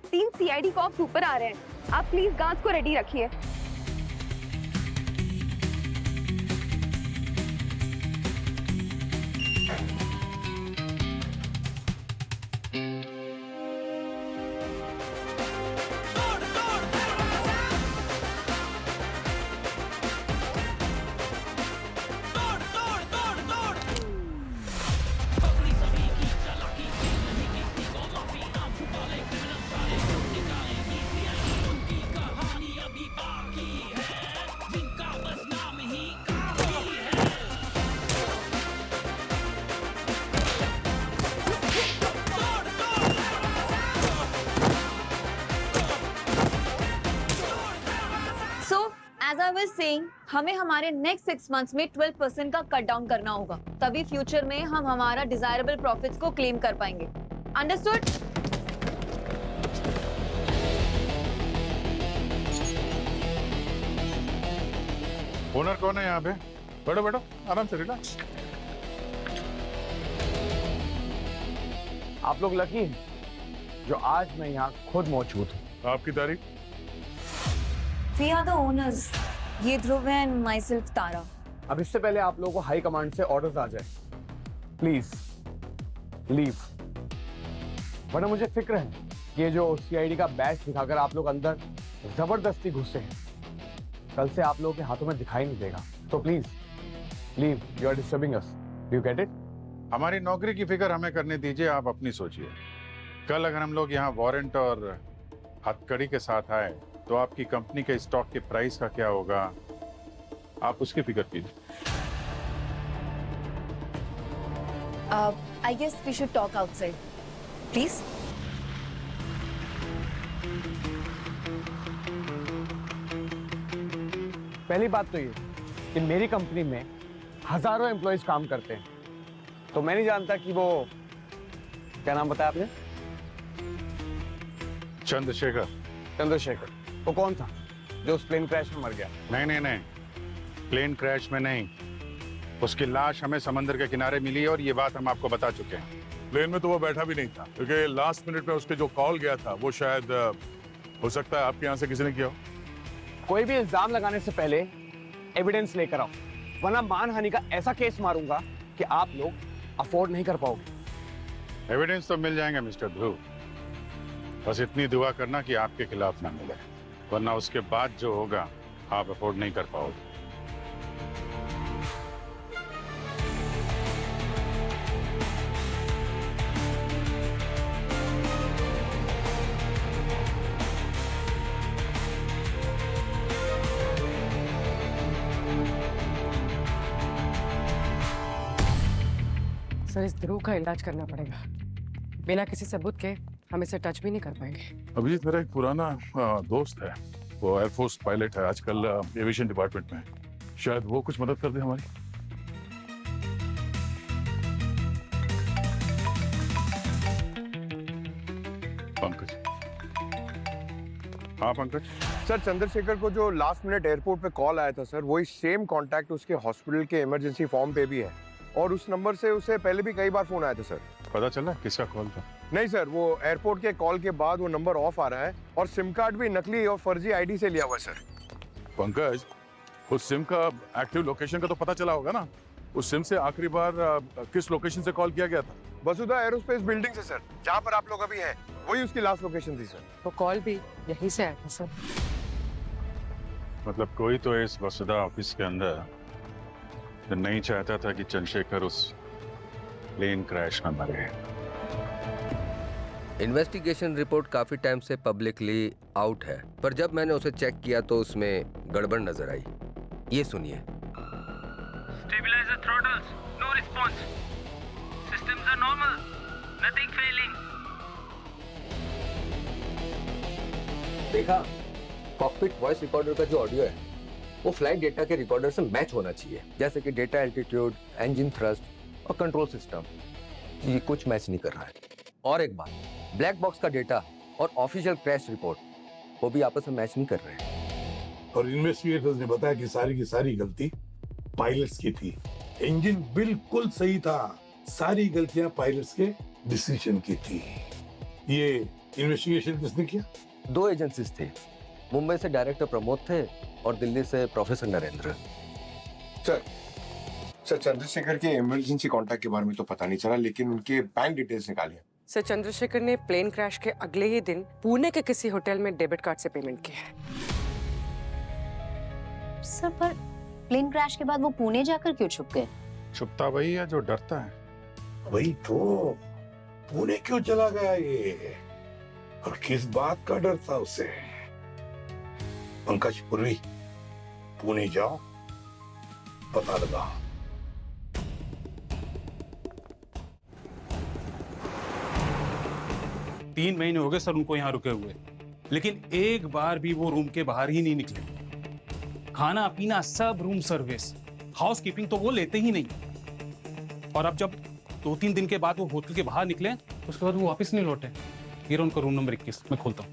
3 सीआईडी कॉप्स ऊपर आ रहे हैं, आप प्लीज गार्ड्स को रेडी रखिए। As I was saying, हमें हमारे नेक्स्ट 6 मंथ्स में 12% का कट डाउन करना होगा, तभी फ्यूचर में हम हमारा डिजायरेबल प्रॉफिट्स को क्लेम कर पाएंगे। अंडरस्टूड? ओनर कौन है यहाँ पे? बैठो बैठो, आराम से रिलैक्स। आप लोग लकी हैं जो आज मैं यहाँ खुद मौजूद हूँ। आपकी तारीफ? We are the owners. ये ध्रुव एंड माई सेल्फ तारा। अब इससे पहले आप लोगों को हाई कमांड से ऑर्डर्स आ जाए, प्लीज लीव, वरना मुझे फिक्र है कि ये जो सीआईडी का बैच दिखाकर आप लोग अंदर जबरदस्ती घुसे हैं, कल से आप लोगों के हाथों में दिखाई नहीं देगा। तो please leave, you are disturbing us, do you get it? हमारी नौकरी की फिक्र हमें करने दीजिए, आप अपनी सोचिए। कल अगर हम लोग यहाँ वारंट और हथकड़ी के साथ आए तो आपकी कंपनी के स्टॉक के प्राइस का क्या होगा, आप उसकी फिक्र कीजिए। I guess we should talk outside, please. पहली बात तो ये कि मेरी कंपनी में हजारों एम्प्लॉयज काम करते हैं, तो मैं नहीं जानता कि वो, क्या नाम बताया आपने? चंद्रशेखर। चंद्रशेखर, वो कौन था जो उस प्लेन क्रैश में मर गया? नहीं, प्लेन क्रैश में नहीं, उसकी लाश हमें समंदर के किनारे मिली और ये बात हम आपको बता चुके हैं। प्लेन में तो वो बैठा भी नहीं था, क्योंकि लास्ट मिनट में उसके जो कॉल गया था वो शायद हो सकता है आपके यहाँ से किसी ने किया हो। कोई भी इल्जाम लगाने से पहले एविडेंस लेकर आओ, वरना मानहानि का ऐसा केस मारूंगा कि आप लोग अफोर्ड नहीं कर पाओगे। एविडेंस तो मिल जाएंगे मिस्टर ध्रुव, बस इतनी दुआ करना कि आपके खिलाफ ना मिले, वरना उसके बाद जो होगा आप अफोर्ड नहीं कर पाओगे। सर, इस ध्रुव का इलाज करना पड़ेगा। बिना किसी सबूत के हम इसे टच भी नहीं कर पाएंगे। अभिजीत मेरा एक पुराना दोस्त है, वो एयरफोर्स पायलट है, आजकल एविएशन डिपार्टमेंट में है, शायद वो कुछ मदद कर दे हमारी। पंकज। हाँ पंकज। सर, चंद्रशेखर को जो लास्ट मिनट एयरपोर्ट पे कॉल आया था सर, वही सेम कांटेक्ट उसके हॉस्पिटल के इमरजेंसी फॉर्म पे भी है, और उस नंबर से उसे पहले भी कई बार फोन आया था सर। पता चला किसका कॉल था? नहीं सर, वो एयरपोर्ट के कॉल के बाद वो नंबर ऑफ आ रहा है, और सिम कार्ड भी नकली और फर्जी आईडी से लिया हुआ है सर। पंकज, उस सिम का एक्टिव लोकेशन का तो पता चला होगा ना? उस सिम से आखिरी बार किस लोकेशन से कॉल किया गया था? वसुधा एरोस्पेस बिल्डिंग से सर, जहाँ पर आप लोग अभी हैं, वही उसकी लास्ट लोकेशन थी सर। वो कॉल भी यहीं से आया था सर। मतलब कोई तो इस वसुधा ऑफिस के अंदर नहीं चाहता था कि चंद्रशेखर उस प्लेन क्रैश में मरे। इन्वेस्टिगेशन रिपोर्ट काफी टाइम से पब्लिकली आउट है, पर जब मैंने उसे चेक किया तो उसमें गड़बड़ नजर आई। ये सुनिए। Stabilizer throttles, no response. Systems are normal, nothing failing. देखा, कॉकपिट वॉइस रिकॉर्डर का जो ऑडियो है वो फ्लाइट डेटा के रिकॉर्डर से मैच होना चाहिए, जैसे कि डेटा एल्टीट्यूड, इंजन थ्रस्ट और कंट्रोल सिस्टम। ये कुछ मैच नहीं कर रहा है। और एक बात, ब्लैक बॉक्स का डेटा और ऑफिशियल क्रैश रिपोर्ट वो भी आपस में मैच नहीं कर रहे हैं। और इन्वेस्टिगेटर्स ने बताया कि सारी की सारी गलती पायलट्स की थी। इंजन बिल्कुल सही था, सारी गलतियां पायलट्स के डिसीजन की थी। ये इन्वेस्टिगेशन किसने किया? 2 एजेंसीज थे, मुंबई से डायरेक्टर प्रमोद थे और दिल्ली से प्रोफेसर नरेंद्र। सर, चंद्रशेखर के इमरजेंसी कांटेक्ट के बारे में तो पता नहीं चला, लेकिन उनके बैंक डिटेल्स निकाले। सर, चंद्रशेखर ने प्लेन क्रैश के अगले ही दिन पुणे के किसी होटल में डेबिट कार्ड से पेमेंट की है। सर, पर प्लेन क्रैश के बाद वो पुणे जाकर क्यों छुप गए? छुपता वही है जो डरता है। वही तो, पुणे क्यों चला गया ये, और किस बात का डर था उसे? पंकज, पूर्वी, पुणे जाओ, पता लगा। तीन महीने हो गए सर उनको यहाँ रुके हुए, लेकिन एक बार भी वो रूम के बाहर ही नहीं निकले। खाना पीना सब रूम सर्विस, हाउस कीपिंग तो वो लेते ही नहीं। और अब जब 2-3 दिन के बाद वो होटल के बाहर निकले, उसके बाद वो वापस नहीं लौटे। ये रहा उनका रूम नंबर 21, मैं खोलता हूँ।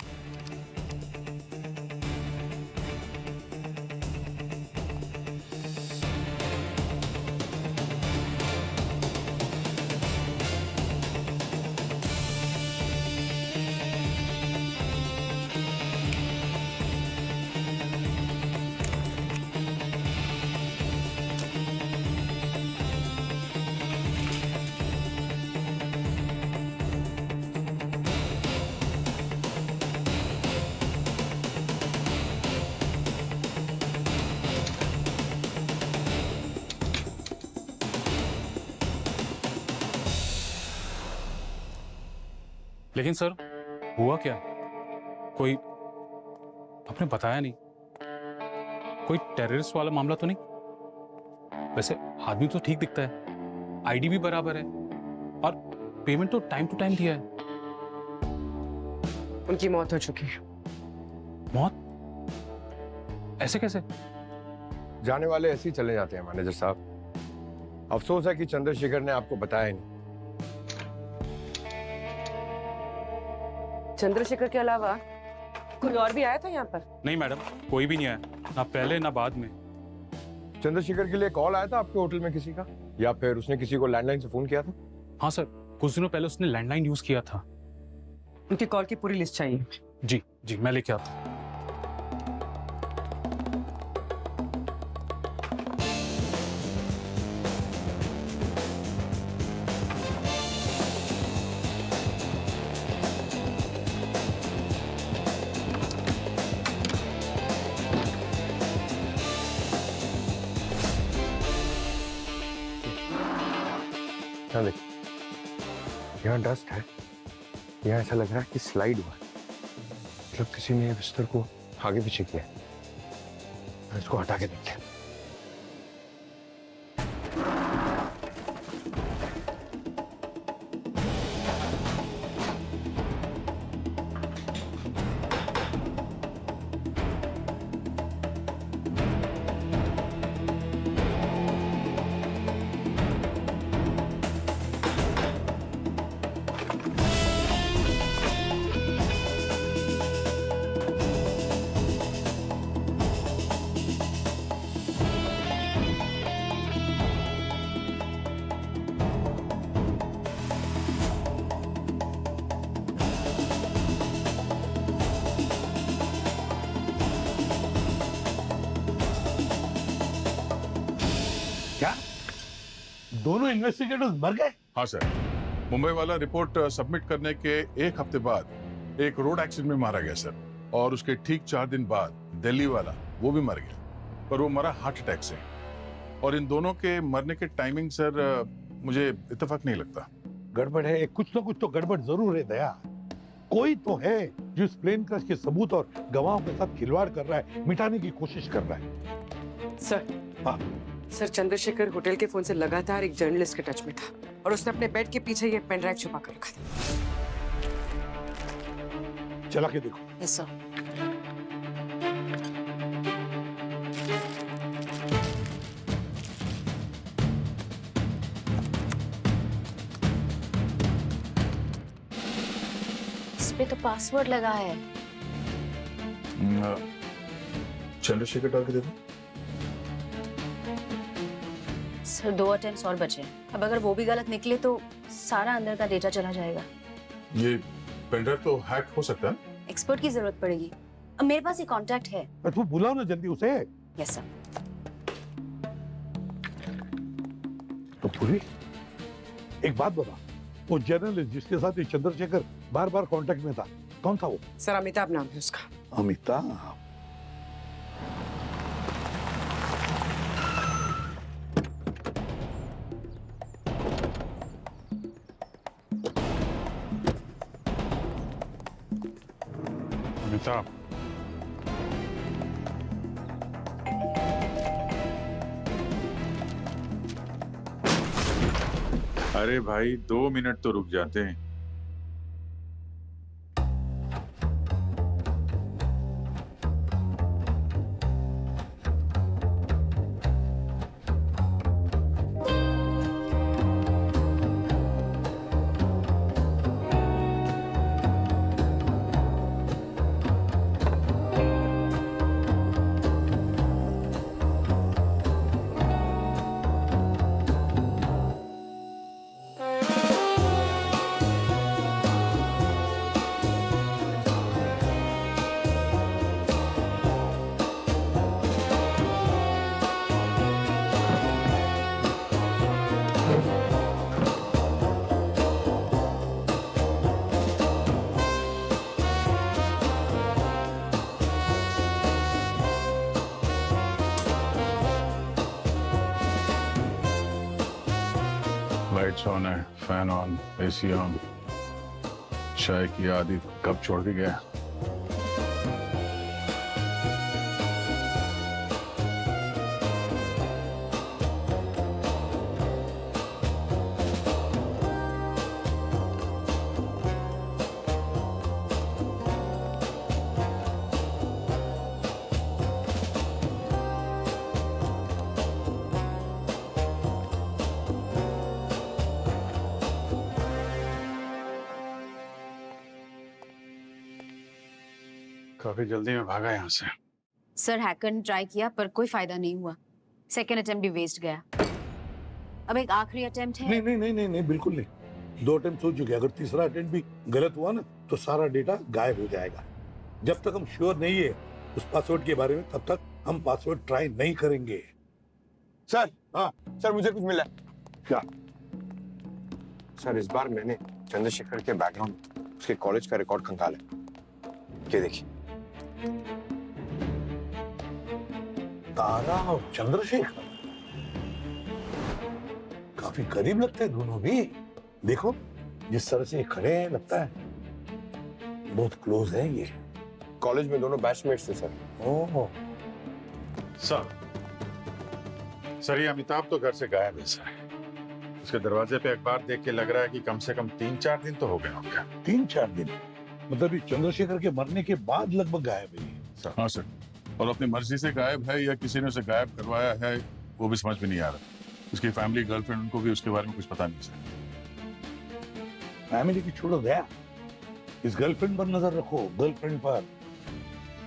लेकिन सर हुआ क्या? कोई आपने बताया नहीं। कोई टेररिस्ट वाला मामला तो नहीं? वैसे आदमी तो ठीक दिखता है, आईडी भी बराबर है और पेमेंट तो टाइम टू टाइम दिया है। उनकी मौत हो चुकी है। मौत? ऐसे कैसे? जाने वाले ऐसे ही चले जाते हैं मैनेजर साहब। अफसोस है कि चंद्रशेखर ने आपको बताया नहीं। चंद्रशेखर के अलावा कोई और भी आया था यहाँ पर? नहीं मैडम, कोई भी नहीं आया, ना पहले ना बाद में। चंद्रशेखर के लिए कॉल आया था आपके होटल में किसी का, या फिर उसने किसी को लैंडलाइन से फोन किया था? हाँ सर, कुछ दिनों पहले उसने लैंडलाइन यूज किया था। उनकी कॉल की पूरी लिस्ट चाहिए। जी जी, मैं लेके आता हूँ। यहाँ देख, यहाँ डस्ट है, यहाँ ऐसा लग रहा है कि स्लाइड हुआ है, मतलब किसी ने बिस्तर को आगे पीछे किया। इसको हटा के देखते हैं। क्या दोनों इन्वेस्टिगेटर्स मर गए? हाँ सर, मुंबई वाला रिपोर्ट सबमिट करने के एक हफ्ते बाद एक रोड एक्सीडेंट में मारा गया सर, और उसके ठीक 4 दिन बाद दिल्ली वाला वो भी मर गया, पर वो मरा हार्ट अटैक से। और इन दोनों के मरने के टाइमिंग सर मुझे इत्तेफाक नहीं लगता। गड़बड़ है, कुछ ना कुछ तो गड़बड़ जरूर है दया। कोई तो है जो इस प्लेन क्रैश के सबूत और गवाहों के साथ खिलवाड़ कर रहा है, मिटाने की कोशिश कर रहा है। सर, हाँ सर चंद्रशेखर होटल के फोन से लगातार एक जर्नलिस्ट के टच में था और उसने अपने बेड के पीछे ये पेन ड्राइव छुपा कर रखा था। चला के देखो। Yes sir. इस पे तो पासवर्ड लगा है। चंद्रशेखर डाल के दे दो। सर 2 अटेम्प्ट्स और बचे हैं। अब अगर वो भी गलत निकले तो सारा अंदर का डेटा चला जाएगा। ये पेनड्राइव तो हैक हो सकता है। एक्सपर्ट की जरूरत पड़ेगी। अब मेरे पास ये कांटेक्ट है। तू बुलाओ ना जल्दी उसे। Yes sir. तो पूरी एक बात बता, वो जर्नलिस्ट जिसके साथ ये चंद्रशेखर बार बार कांटेक्ट में था, कौन था वो? सर अमिताभ नाम है उसका। अमिताभ? अमिताभ, अरे भाई 2 मिनट तो रुक जाते हैं। लाइट्स ऑन है, फैन ऑन, एसी ऑन, चाय की आदत कब छोड़ के गया? काफी जल्दी में भागा यहाँ से। सर हैकर ने ट्राई किया पर कोई फायदा नहीं हुआ। सेकंड अटेम्प्ट भी वेस्ट गया। अब एक आखिरी अटेम्प्ट है। नहीं नहीं नहीं नहीं नहीं बिल्कुल नहीं। 2 अटेम्प्ट हो चुके हैं। अगर तीसरा अटेम्प्ट भी गलत हुआ ना तो सारा डेटा गायब हो जाएगा। जब तक हम श्योर नहीं है उस पासवर्ड के बारे में तब तक हम पासवर्ड ट्राई नहीं करेंगे। सर, हाँ सर, मुझे कुछ मिला। क्या? सर, इस बार मैंने चंद्रशेखर के बैकग्राउंड उसके कॉलेज का रिकॉर्ड खंगाला। ये देखिए। तारा और चंद्रशेखर काफी करीब लगते हैं दोनों भी। देखो जिस तरह से ये खड़े हैं लगता है बहुत क्लोज है ये। कॉलेज में दोनों बैचमेट्स थे सर। ओह सर, ये अमिताभ तो घर से गायब है सर। उसके दरवाजे पे अखबार देख के लग रहा है कि कम से कम 3-4 दिन तो हो गए होंगे। 3-4 दिन मतलब ये चंद्रशेखर के मरने के बाद लगभग गायब है सर। हाँ सर, और अपनी मर्जी से गायब है या किसी ने उसे गायब करवाया है वो भी समझ में नहीं आ रहा। उसकी फैमिली, गर्लफ्रेंड, उनको भी उसके बारे में कुछ पता नहीं सर। फैमिली की छोड़ो गया, इस गर्लफ्रेंड पर नजर रखो। गर्लफ्रेंड पर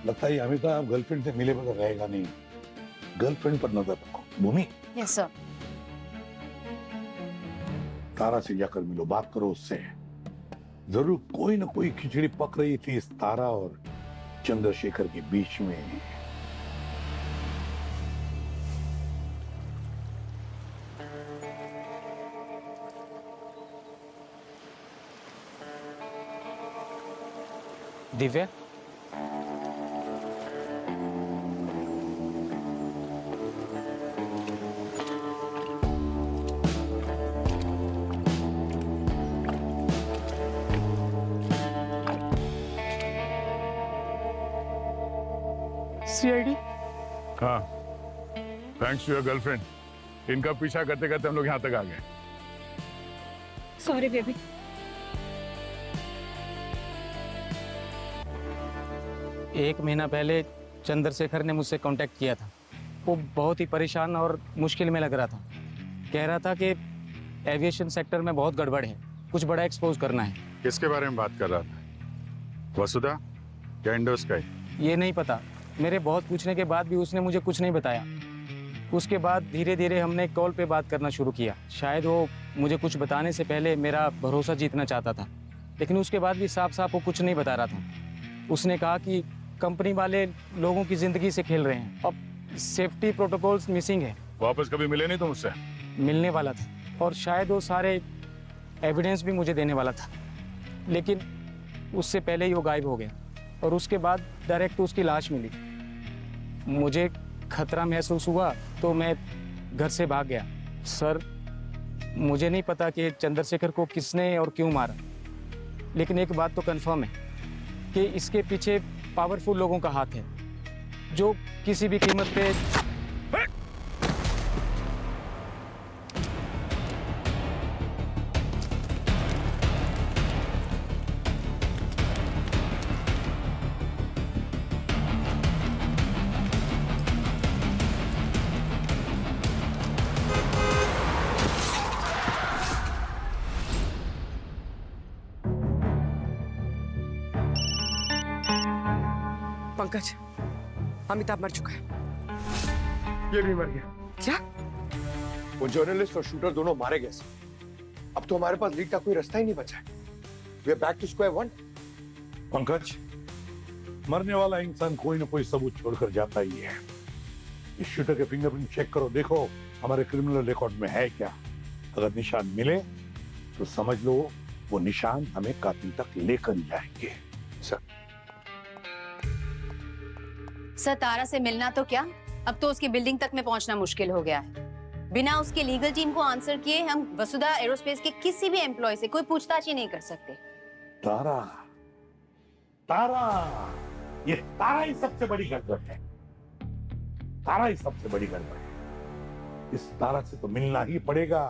लगता है अमिताभ गर्लफ्रेंड से मिले बगैर रहेगा नहीं। गर्लफ्रेंड पर नजर रखो। भूमि। Yes sir. तारा से जाकर मिलो, बात करो उससे। जरूर कोई ना कोई खिचड़ी पक रही थी इस तारा और चंद्रशेखर के बीच में। दिव्या, सीआईडी। हाँ, थैंक्स टू योर गर्लफ्रेंड। इनका पीछा करते करते हम लोग यहाँ तक आ गए। Sorry baby. एक महीना पहले चंद्रशेखर ने मुझसे कांटेक्ट किया था। वो बहुत ही परेशान और मुश्किल में लग रहा था। कह रहा था कि एविएशन सेक्टर में बहुत गड़बड़ है, कुछ बड़ा एक्सपोज करना है। किसके बारे में बात कर रहा था? वसुधा या इंडोस्काई? ये नहीं पता। मेरे बहुत पूछने के बाद भी उसने मुझे कुछ नहीं बताया। उसके बाद धीरे धीरे हमने कॉल पे बात करना शुरू किया। शायद वो मुझे कुछ बताने से पहले मेरा भरोसा जीतना चाहता था, लेकिन उसके बाद भी साफ साफ वो कुछ नहीं बता रहा था। उसने कहा कि कंपनी वाले लोगों की जिंदगी से खेल रहे हैं। अब सेफ्टी प्रोटोकॉल्स मिसिंग है। वापस कभी मिले नहीं तुम उससे? मिलने वाला था और शायद वो सारे एविडेंस भी मुझे देने वाला था, लेकिन उससे पहले ही वो गायब हो गया और उसके बाद डायरेक्ट उसकी लाश मिली। मुझे खतरा महसूस हुआ तो मैं घर से भाग गया। सर, मुझे नहीं पता कि चंद्रशेखर को किसने और क्यों मारा, लेकिन एक बात तो कंफर्म है कि इसके पीछे पावरफुल लोगों का हाथ है जो किसी भी कीमत पे पंकज, अमिताभ मर चुका है। ये भी मर गया। क्या? वो जर्नलिस्ट और शूटर दोनों मारे गए सर। अब तो हमारे पास लीड का कोई रास्ता ही नहीं बचा है। We are back to square one. Pankaj, मरने वाला इंसान कोई ना कोई सबूत छोड़कर जाता ही है। इस शूटर के फिंगरप्रिंट चेक करो, देखो हमारे क्रिमिनल रिकॉर्ड में है क्या। अगर निशान मिले तो समझ लो वो निशान हमें कातिल तक लेकर जाएंगे। सर, तारा से मिलना तो क्या, अब तो उसकी बिल्डिंग तक में पहुंचना मुश्किल हो गया है। बिना उसके लीगल टीम को आंसर किए हम वसुधा एरोस्पेस के किसी भी एम्प्लॉय से कोई पूछताछ ही नहीं कर सकते। तारा, तारा, ये तारा ही सबसे बड़ी गड़बड़ है। तारा ही सबसे बड़ी गड़बड़ है। इस तारा से तो मिलना ही पड़ेगा,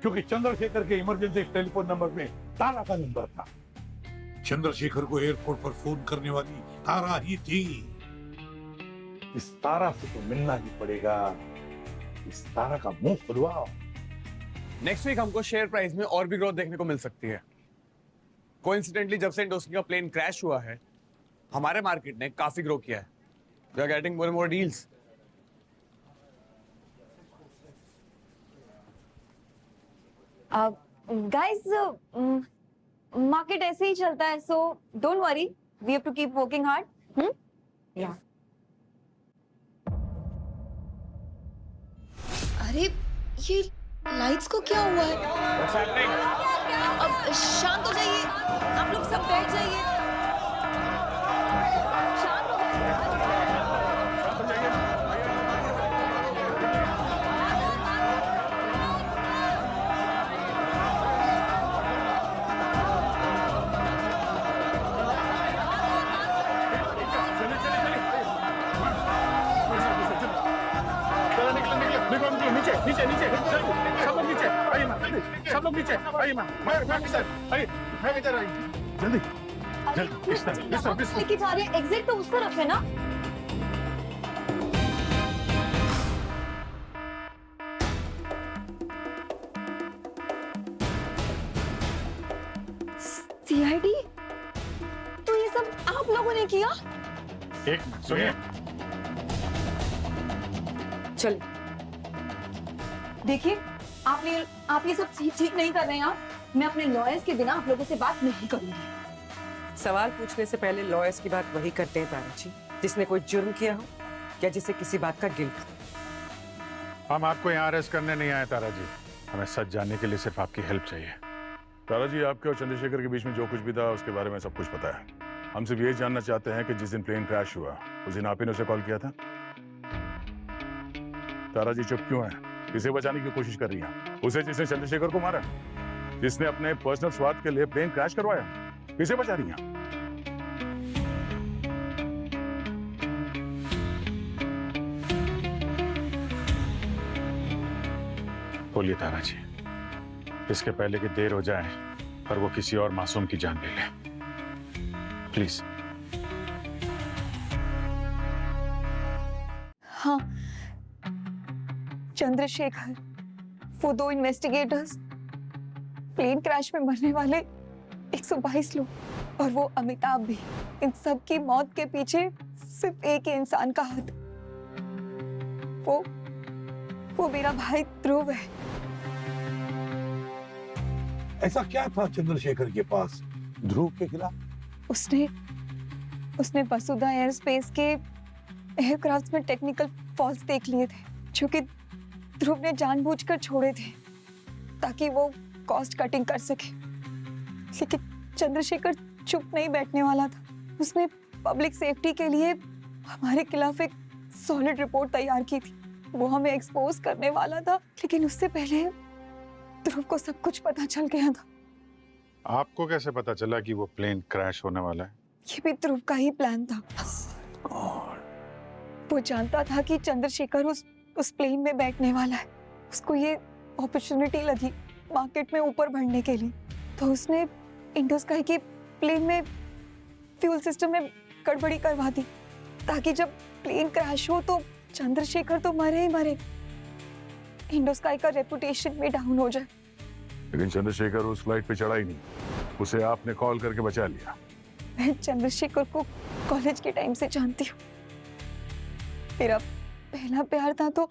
क्योंकि चंद्रशेखर के इमरजेंसी टेलीफोन नंबर में तारा का नंबर था। चंद्रशेखर को एयरपोर्ट पर फोन करने वाली तारा ही थी। इस तारा से तो मिलना ही पड़ेगा। इस तारा का मुंह खुलवाओ। नेक्स्ट वीक हमको शेयर प्राइस में और भी ग्रोथ देखने को मिल सकती है। कोइंसिडेंटली जब से इंडोस्की का प्लेन क्रैश हुआ है, हमारे मार्केट ने काफी ग्रो किया है। We are getting more and more deals. Guys, market ऐसे ही चलता है, so don't worry, we have to keep working hard. या अरे ये लाइट्स को क्या हुआ है? अब शांत हो जाइए, आप लोग सब बैठ जाइए। शांत हो नीचे नीचे नीचे, सब लोग नीचे आइए मां, सब लोग नीचे आइए मां। मैं किधर आइए, मैं किधर आई, जल्दी जल्दी। इस तरफ लेके जा रहे हैं, एग्जिट तो उस तरफ है ना। सीआईडी? तो ये सब आप लोगों ने किया? एक मिनट सुनिए। चल देखिए, आप ये सब ठीक नहीं कर रहे हैं। आप, मैं अपने लॉयर्स के बिना आप लोगों से बात नहीं करूंगी। सवाल पूछने से पहले लॉयर्स की बात वही करते हैं तारा जी, जिसने कोई जुर्म किया हो या जिसे किसी बात का गिल्ट हो। हम आपको यहाँ अरेस्ट करने नहीं आए तारा जी, हमें सच जानने के लिए सिर्फ आपकी हेल्प चाहिए। तारा जी, आपके और चंद्रशेखर के बीच में जो कुछ भी था उसके बारे में सब कुछ पता है। हम सिर्फ ये जानना चाहते हैं कि जिस दिन प्लेन क्रैश हुआ उस दिन आप ही ने उसे कॉल किया था। तारा जी चुप क्यों है? किसे बचाने की कोशिश कर रही हैं? उसे जिसने चंद्रशेखर को मारा, जिसने अपने पर्सनल स्वार्थ के लिए प्लेन क्रैश करवाया, किसे बचा रही हैं? बोलिए तारा जी, इसके पहले कि देर हो जाए और वो किसी और मासूम की जान ले ले, प्लीज। हाँ, चंद्रशेखर, वो दो इन्वेस्टिगेटर्स, प्लेन क्रैश में मरने वाले 122 लोग और वो अमिताभ भी, इन सब की मौत के पीछे सिर्फ एक ही इंसान का हाथ। वो मेरा भाई ध्रुव है। ऐसा क्या था चंद्रशेखर के पास ध्रुव के खिलाफ? उसने वसुधा एयरस्पेस के एयरक्राफ्ट में टेक्निकल फॉल्ट्स देख लिए थे, जो कि ध्रुव ने जानबूझकर छोड़े थे ताकि वो कॉस्ट कटिंग कर सके। लेकिन चंद्रशेखर चुप नहीं बैठने वाला था। उसने पब्लिक सेफ्टी के लिए हमारे खिलाफ एक सॉलिड रिपोर्ट तैयार की थी। वो हमें एक्सपोज करने वाला था, लेकिन उससे पहले ध्रुव को सब कुछ पता चल गया था। आपको कैसे पता चला कि वो प्लेन क्रैश होने वाला है? ये भी ध्रुव का ही प्लान था। वो जानता था कि चंद्रशेखर उस प्लेन में बैठने वाला है। उसको ये अपॉर्चुनिटी लगी मार्केट में ऊपर बढ़ने के लिए, तो उसने इंडोस्काई के प्लेन में फ्यूल सिस्टम में गड़बड़ी करवा दी, ताकि जब प्लेन क्रैश हो तो चंद्रशेखर तो मरे ही मरे, इंडोस्काई का रेपुटेशन भी डाउन हो जाए। लेकिन चंद्रशेखर उस फ्लाइट पे चढ़ा ही नहीं, उसे आपने कॉल करके बचा लिया। मैं चंद्रशेखर को कॉलेज के टाइम से जानती हूँ। मेरा पहला प्यार था, तो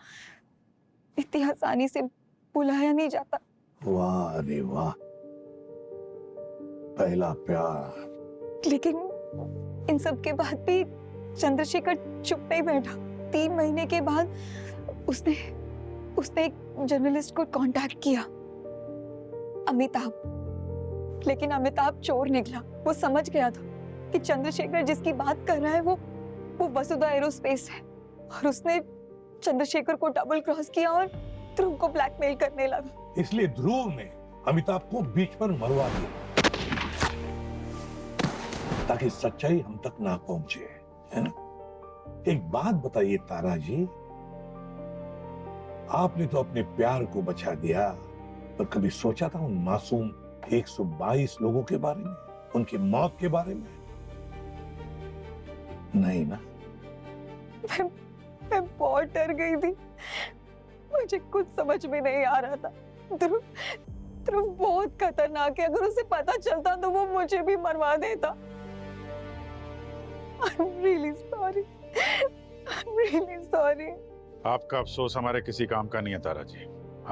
इतनी आसानी से भुलाया नहीं जाता। वाह रे वाह, पहला प्यार। लेकिन इन सब के बाद भी चंद्रशेखर चुप नहीं बैठा। 3 महीने के बाद उसने एक जर्नलिस्ट को कांटेक्ट किया, अमिताभ। लेकिन अमिताभ चोर निकला। वो समझ गया था कि चंद्रशेखर जिसकी बात कर रहा है वो वसुधा एरोस्पेस है, और उसने चंद्रशेखर को डबल क्रॉस किया और ध्रुव को ब्लैकमेल करने लगा। इसलिए ध्रुव ने अमिताभ को बीच पर मरवा दिया। ताकि सच्चाई हम तक ना पहुंचे, है ना? एक बात बताइए तारा जी, आपने तो अपने प्यार को बचा दिया, पर कभी सोचा था उन मासूम 122 लोगों के बारे में, उनकी मौत के बारे में? नहीं ना? मैं बहुत डर गई थी, मुझे कुछ समझ में नहीं आ रहा था। ध्रुव बहुत खतरनाक है, अगर उसे पता चलता तो वो मुझे भी मरवा देता। I'm really sorry. I'm really sorry. आपका अफसोस हमारे किसी काम का नहीं है तारा जी।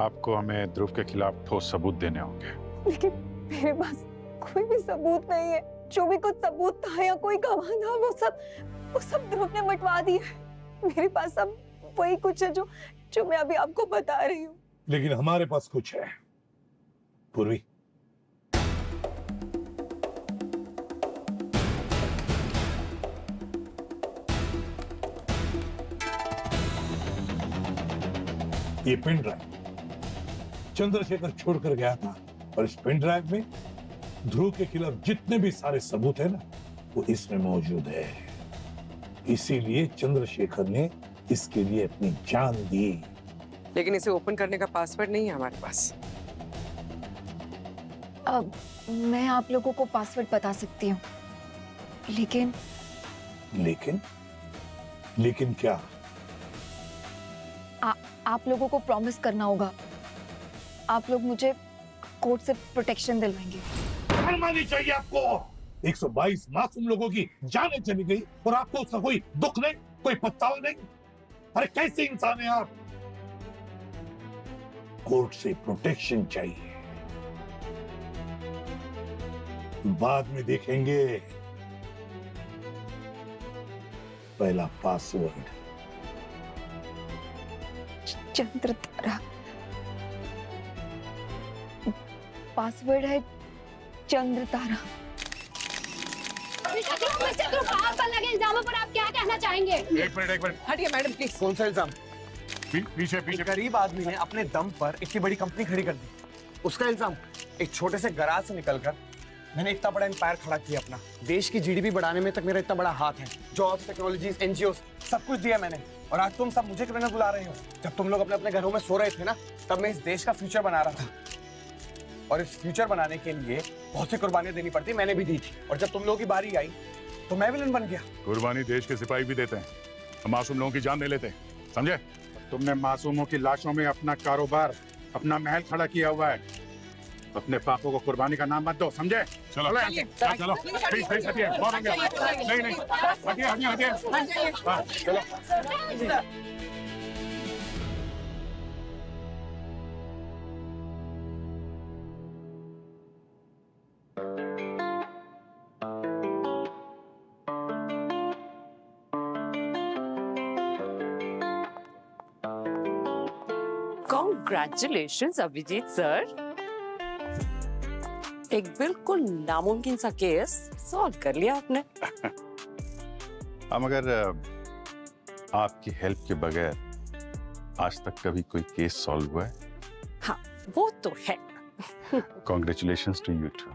आपको हमें ध्रुव के खिलाफ ठोस सबूत देने होंगे। लेकिन मेरे पास कोई भी सबूत नहीं है। जो भी कुछ सबूत था या कोई गवाह था, वो सब ध्रुव ने मिटवा दिया। मेरे पास अब वही कुछ है जो मैं अभी आपको बता रही हूँ। लेकिन हमारे पास कुछ है पूर्वी। ये पेन ड्राइव चंद्रशेखर छोड़कर गया था, और इस पेन ड्राइव में ध्रुव के खिलाफ जितने भी सारे सबूत है ना, वो इसमें मौजूद है। इसीलिए चंद्रशेखर ने इसके लिए अपनी जान दी। लेकिन इसे ओपन करने का पासवर्ड नहीं है हमारे पास। अब मैं आप लोगों को पासवर्ड बता सकती हूँ, लेकिन लेकिन क्या? आप लोगों को प्रॉमिस करना होगा, आप लोग मुझे कोर्ट से प्रोटेक्शन दिलवाएंगे। शर्म आनी चाहिए आपको। 122 मासूम लोगों की जानें चली गई और आपको उसका कोई दुख नहीं, कोई पछतावा नहीं। अरे कैसे इंसान है आप? कोर्ट से प्रोटेक्शन चाहिए, बाद में देखेंगे। पहला पासवर्ड चंद्रतारा। पासवर्ड है चंद्रतारा। पर लगे इल्जामों पर आप क्या कहना चाहेंगे? एक मिनट हटिए मैडम प्लीज। कौन सा इल्जाम? पीछे गरीब आदमी ने अपने दम पर इतनी बड़ी कंपनी खड़ी कर दी, उसका इल्जाम? एक छोटे से गराज से निकलकर मैंने इतना बड़ा एम्पायर खड़ा किया अपना। देश की जीडीपी बढ़ाने में तक मेरा इतना बड़ा हाथ है। जॉब्स, टेक्नोलॉजीज, एनजीओ सब कुछ दिया मैंने, और आज तुम सब मुझे क्यों बुला रहे हो? जब तुम लोग अपने अपने घरों में सो रहे थे ना, तब मैं इस देश का फ्यूचर बना रहा था, और इस फ्यूचर बनाने के लिए बहुत सी कुर्बानियां देनी पड़ती, मैंने भी दी थी। और जब तुम लोगों की बारी आई तो मैं विलन बन गया। कुर्बानी देश के सिपाही भी देते हैं, मासूम लोगों की जान ले लेते हैं, समझे? तुमने मासूमों की लाशों में अपना कारोबार, अपना महल खड़ा किया हुआ है। अपने पापों को कुर्बानी का नाम मत दो, समझे? चलो चलो हटिए, बहुत हो गया। नहीं हटिए। हाँ, चलो। Congratulations, Abhijit sir. एक बिल्कुल नामुमकिन सा केस सॉल्व कर लिया आपने। मगर आपकी हेल्प के बगैर आज तक कभी कोई केस सॉल्व हुआ है? हाँ, वो तो है। Congratulations to you too.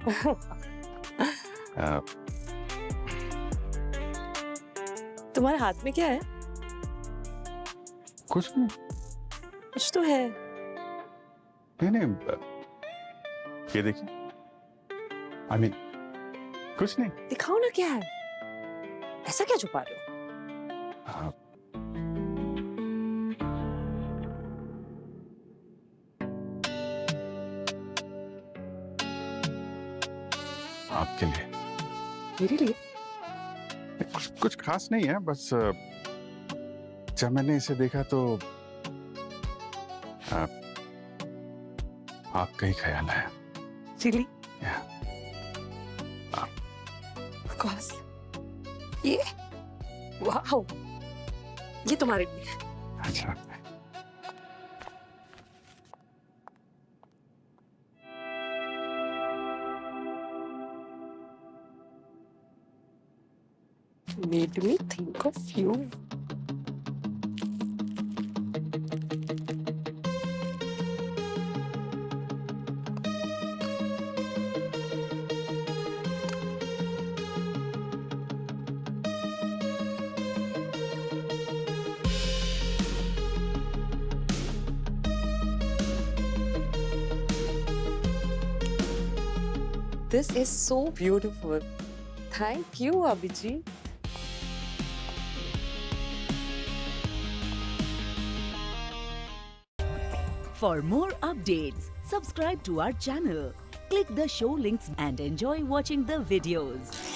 तुम्हारे हाथ में क्या है? कुछ नहीं। कुछ तो है। नहीं, ये देखिए। I mean, कुछ नहीं। दिखाओ ना क्या है। ऐसा क्या छुपा रहे हो? आपके लिए। मेरे लिए? कुछ खास नहीं है, बस जब मैंने इसे देखा तो आपका ही ख्याल आया। Really? Yeah. Of course. ये वाओ, ये तुम्हारे लिए। अच्छा। Made me think of you. This is so beautiful. Thank you, Abhijit. For more updates, subscribe to our channel, click the show links and enjoy watching the videos.